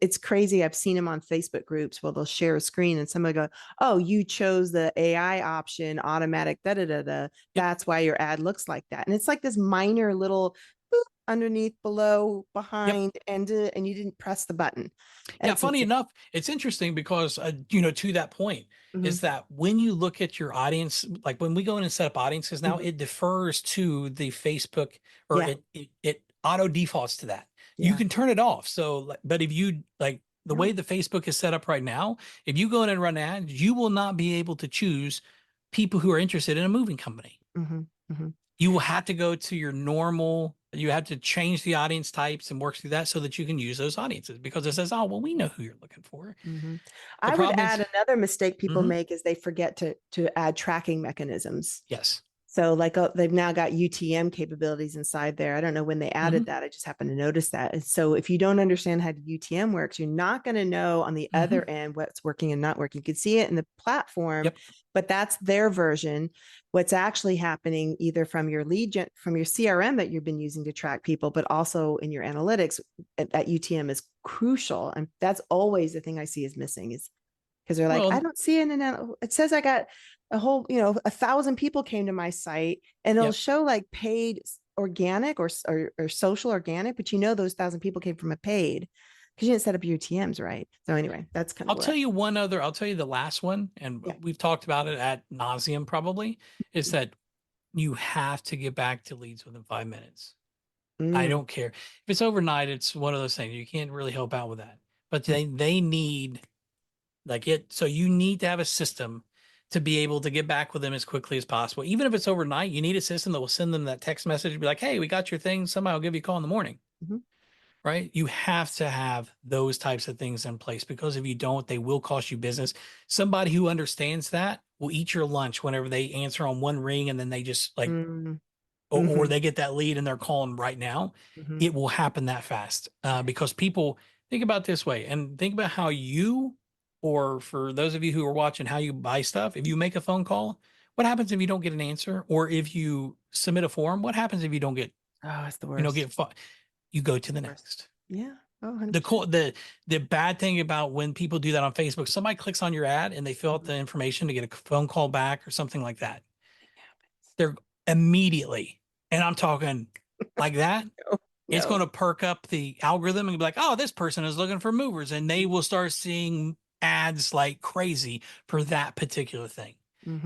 B: it's crazy. I've seen them on Facebook groups where they'll share a screen and somebody go, "Oh, you chose the AI option, automatic da da da da.
A: Yep.
B: That's why your ad looks like that." And it's like this minor little, boop, underneath, below,
A: Yep.
B: behind, and you didn't press the button.
A: Yeah,
B: And so
A: funny
B: it's
A: enough, it's interesting because, to that point, is
B: mhm,
A: that when you look at your audience, like when we go in and set up audiences now,
B: mhm,
A: it defers to the Facebook, or
B: yeah,
A: it auto defaults to that. You
B: yeah,
A: can turn it off. So, but if you like the way
B: no,
A: the Facebook is set up right now, if you go in and run ads, you will not be able to choose people who are interested in a moving company.
B: mhm, mhm.
A: You will have to go to your normal, you have to change the audience types and work through that so that you can use those audiences, because it says, oh, well, we know who you're looking for.
B: Mhm.
A: The
B: I would
A: problem is,
B: add another mistake people
A: mhm,
B: make is they forget to add tracking mechanisms.
A: yes.
B: So like they've now got UTM capabilities inside there. I don't know when they added
A: Hmm.
B: that. I just happened to notice that. And so if you don't understand how UTM works, you're not going to know on the
A: Hmm.
B: other end what's working and not working. You can see it in the platform,
A: Yep.
B: but that's their version. What's actually happening either from your from your CRM that you've been using to track people, but also in your analytics, that UTM is crucial. And that's always the thing I see is missing is because they're like, I
A: Well,
B: don't see it. And it says I got a whole, 1,000 people came to my site, and it'll
A: yep.
B: show like paid organic or social organic, but those 1,000 people came from a paid because you didn't set up your UTMs right. So anyway, that's kind of where
A: I'll tell you the last one, and
B: yeah.
A: we've talked about it at nauseum probably, is that you have to get back to leads within 5 minutes. I
B: Mm,
A: don't care. If it's overnight, it's one of those things. You can't really help out with that. But
B: mm,
A: they need like it. So you need to have a system to be able to get back with them as quickly as possible. Even if it's overnight, you need a system that will send them that text message, be like, hey, we got your thing. Somebody will give you a call in the morning.
B: mhm,
A: Right. You have to have those types of things in place, because if you don't, they will cost you business. Somebody who understands that will eat your lunch whenever they answer on one ring and then they just like,
B: mm,
A: or
B: mhm,
A: they get that lead and they're calling right now.
B: mhm.
A: It will happen that fast,
B: Okay.
A: because people think about it this way, and think about how you, or for those of you who are watching, how you buy stuff. If you make a phone call, what happens if you don't get an answer? Or if you submit a form, what happens if you don't get,
B: Oh, it's the worst.
A: you go to the
B: Worst.
A: next.
B: Yeah. Oh,
A: The
B: 100%.
A: cool the bad thing about when people do that on Facebook, somebody clicks on your ad and they fill out
B: Mhm.
A: the information to get a phone call back or something like that.
B: It happens.
A: They're immediately, and I'm talking like that,
B: No,
A: it's going
B: no.
A: to perk up the algorithm and be like, oh, this person is looking for movers. And they will start seeing ads like crazy for that particular thing.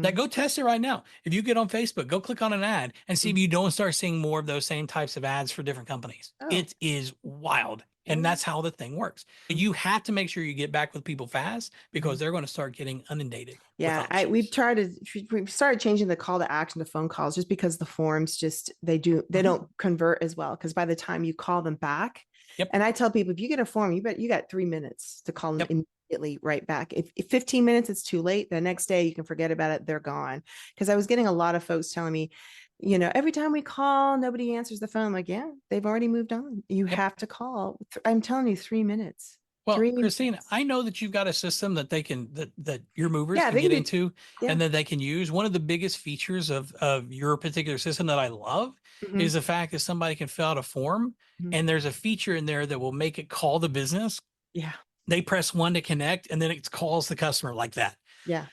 A: Now
B: Mm-hmm.
A: go test it right now. If you get on Facebook, go click on an ad and see if you don't start seeing more of those same types of ads for different companies.
B: Oh,
A: It is wild. And
B: really?
A: that's how the thing works. You have to make sure you get back with people fast,
B: Mm-hmm.
A: because they're going to start getting inundated with
B: Yeah, we've
A: options.
B: tried to we've started changing the call to action to phone calls just because the forms just they
A: Mhm.
B: don't convert as well because by the time you call them back,
A: Yep.
B: and I tell people if you get a form, you got 3 minutes to call them
A: Yep.
B: immediately right back. If 15 minutes it's too late, the next day you can forget about it, they're gone. Because I was getting a lot of folks telling me, every time we call, nobody answers the phone. I'm like, yeah, they've already moved on. You
A: Yep.
B: have to call. I'm telling you, 3 minutes.
A: Well,
B: Three
A: Christina,
B: minutes.
A: I know that you've got a system that that your movers
B: Yeah,
A: can
B: they can
A: get
B: do.
A: into
B: Yeah.
A: and that they can use. One of the biggest features of your particular system that I love
B: Hmm.
A: is the fact that somebody can fill out a form,
B: Hmm.
A: and there's a feature in there that will make it call the business.
B: Yeah.
A: They press one to connect, and then it calls the customer like that.
B: Yeah.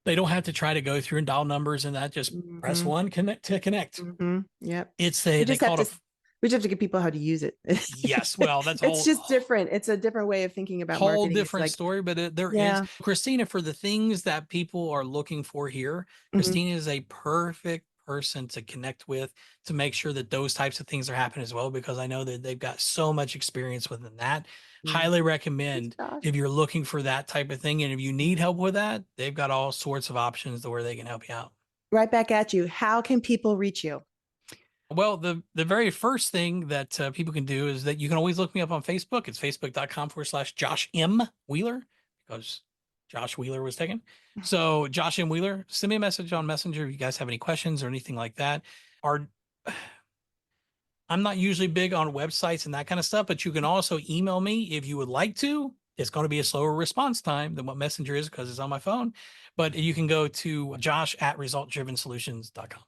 A: They don't have to try to go through and dial numbers and that. Just press
B: Mhm,
A: one connect to connect.
B: mhm, yep.
A: It's
B: We
A: they
B: just have
A: call
B: to
A: it a
B: we just have to get people how to use it.
A: yes. Well, that's
B: It's
A: all.
B: just different. It's a different way of thinking about
A: Whole
B: marketing. It's
A: different
B: like,
A: story, but there is
B: yeah,
A: Christina, for the things that people are looking for here.
B: mhm,
A: Christina is a perfect person to connect with to make sure that those types of things are happening as well, because I know that they've got so much experience within that.
B: yeah.
A: Highly
B: Thanks,
A: recommend
B: Josh.
A: if you're looking for that type of thing, and if you need help with that, they've got all sorts of options to where they can help you out.
B: Right back at you. How can people reach you?
A: Well, the very first thing that people can do is that you can always look me up on Facebook. It's facebook.com/Josh M. Wheeler, because Josh Wheeler was taken. So Josh M. Wheeler, send me a message on Messenger if you guys have any questions or anything like that. Or I'm not usually big on websites and that kind of stuff, but you can also email me if you would like to. It's going to be a slower response time than what Messenger is because it's on my phone. But you can go to josh@resultdrivensolutions.com.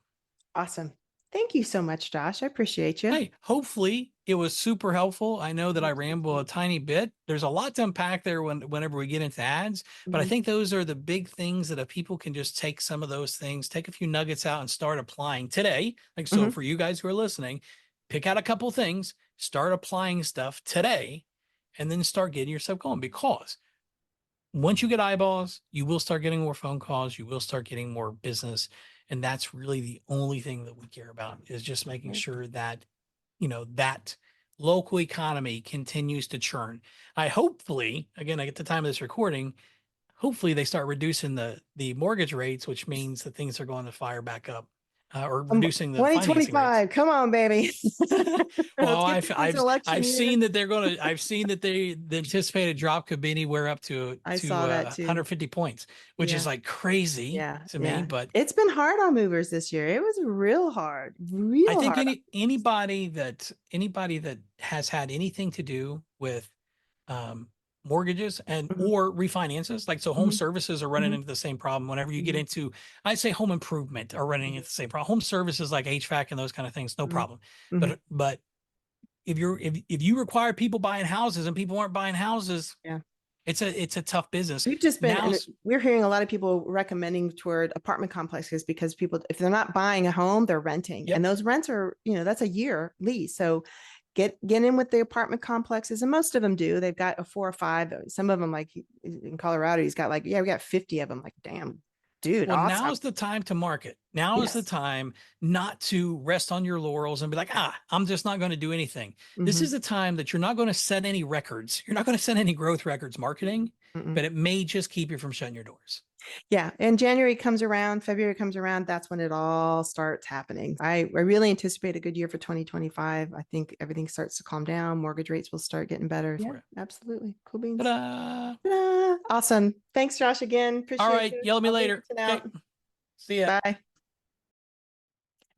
B: Awesome. Thank you so much, Josh. I appreciate you.
A: Hey, hopefully it was super helpful. I know that I ramble a tiny bit. There's a lot to unpack there whenever we get into ads, but I
B: Mhm,
A: think those are the big things that if people can just take some of those things, take a few nuggets out and start applying today. Like, so
B: mhm.
A: for you guys who are listening, pick out a couple things, start applying stuff today, and then start getting yourself going. Because once you get eyeballs, you will start getting more phone calls, you will start getting more business. And that's really the only thing that we care about, is just making
B: Right.
A: sure that, that local economy continues to churn. I hopefully, again, at the time of this recording, hopefully they start reducing the mortgage rates, which means that things are going to fire back up, or reducing the financing rates.
B: 2025. Come on, baby. Let's
A: Well,
B: get through this election
A: I've
B: year.
A: seen that I've seen that the anticipated drop could be anywhere up
B: I saw that too.
A: 150 points, which
B: Yeah.
A: is like crazy
B: Yeah.
A: to me.
B: Yeah.
A: But
B: It's been hard on movers this year. It was
A: I
B: real
A: think
B: hard.
A: anybody that has had anything to do with mortgages and
B: Mhm,
A: or refinances, like, so home
B: mhm,
A: services are running
B: mhm,
A: into the same problem. Whenever you get
B: mhm,
A: into, I'd say, home improvement are running
B: mhm,
A: into the same problem. Home services like HVAC and those kind of things, no
B: mhm,
A: problem.
B: mhm.
A: But if you require people buying houses and people aren't buying houses,
B: Yeah.
A: it's a tough business.
B: We've just been, and
A: Now's
B: we're hearing a lot of people recommending toward apartment complexes because people, if they're not buying a home, they're renting. And
A: Yep.
B: those rents are, that's a year lease. So get in with the apartment complexes. And most of them do. They've got a 4 or 5. Some of them, like in Colorado, he's got like, yeah, we got 50 of them. Like, damn, dude,
A: Well,
B: awesome.
A: now's the time to market. Now is the
B: Yes.
A: time not to rest on your laurels and be like, I'm just not going to do anything. This is
B: Hmm.
A: the time that you're not going to set any records. You're not going to set any growth records marketing,
B: Mm-mm.
A: but it may just keep you from shutting your doors.
B: Yeah. And January comes around, February comes around. That's when it all starts happening. I really anticipate a good year for 2025. I think everything starts to calm down. Mortgage rates will start getting better. Yeah,
A: For it.
B: absolutely. Cool beans.
A: Ta-da.
B: Ta-da. Awesome. Thanks, Josh, again.
A: All
B: Appreciate
A: right.
B: you.
A: Yell at me
B: I'll be
A: later.
B: reaching
A: Okay.
B: out.
A: See ya.
B: Bye.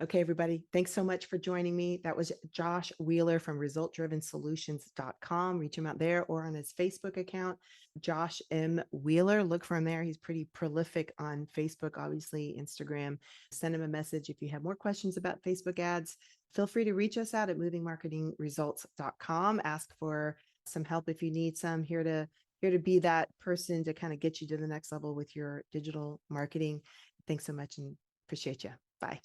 B: Okay, everybody. Thanks so much for joining me. That was Josh Wheeler from resultdrivensolutions.com. Reach him out there or on his Facebook account, Josh M. Wheeler. Look for him there. He's pretty prolific on Facebook, obviously, Instagram. Send him a message if you have more questions about Facebook ads. Feel free to reach us out at movingmarketingresults.com. Ask for some help if you need some. Here to be that person to kind of get you to the next level with your digital marketing. Thanks so much and appreciate you. Bye.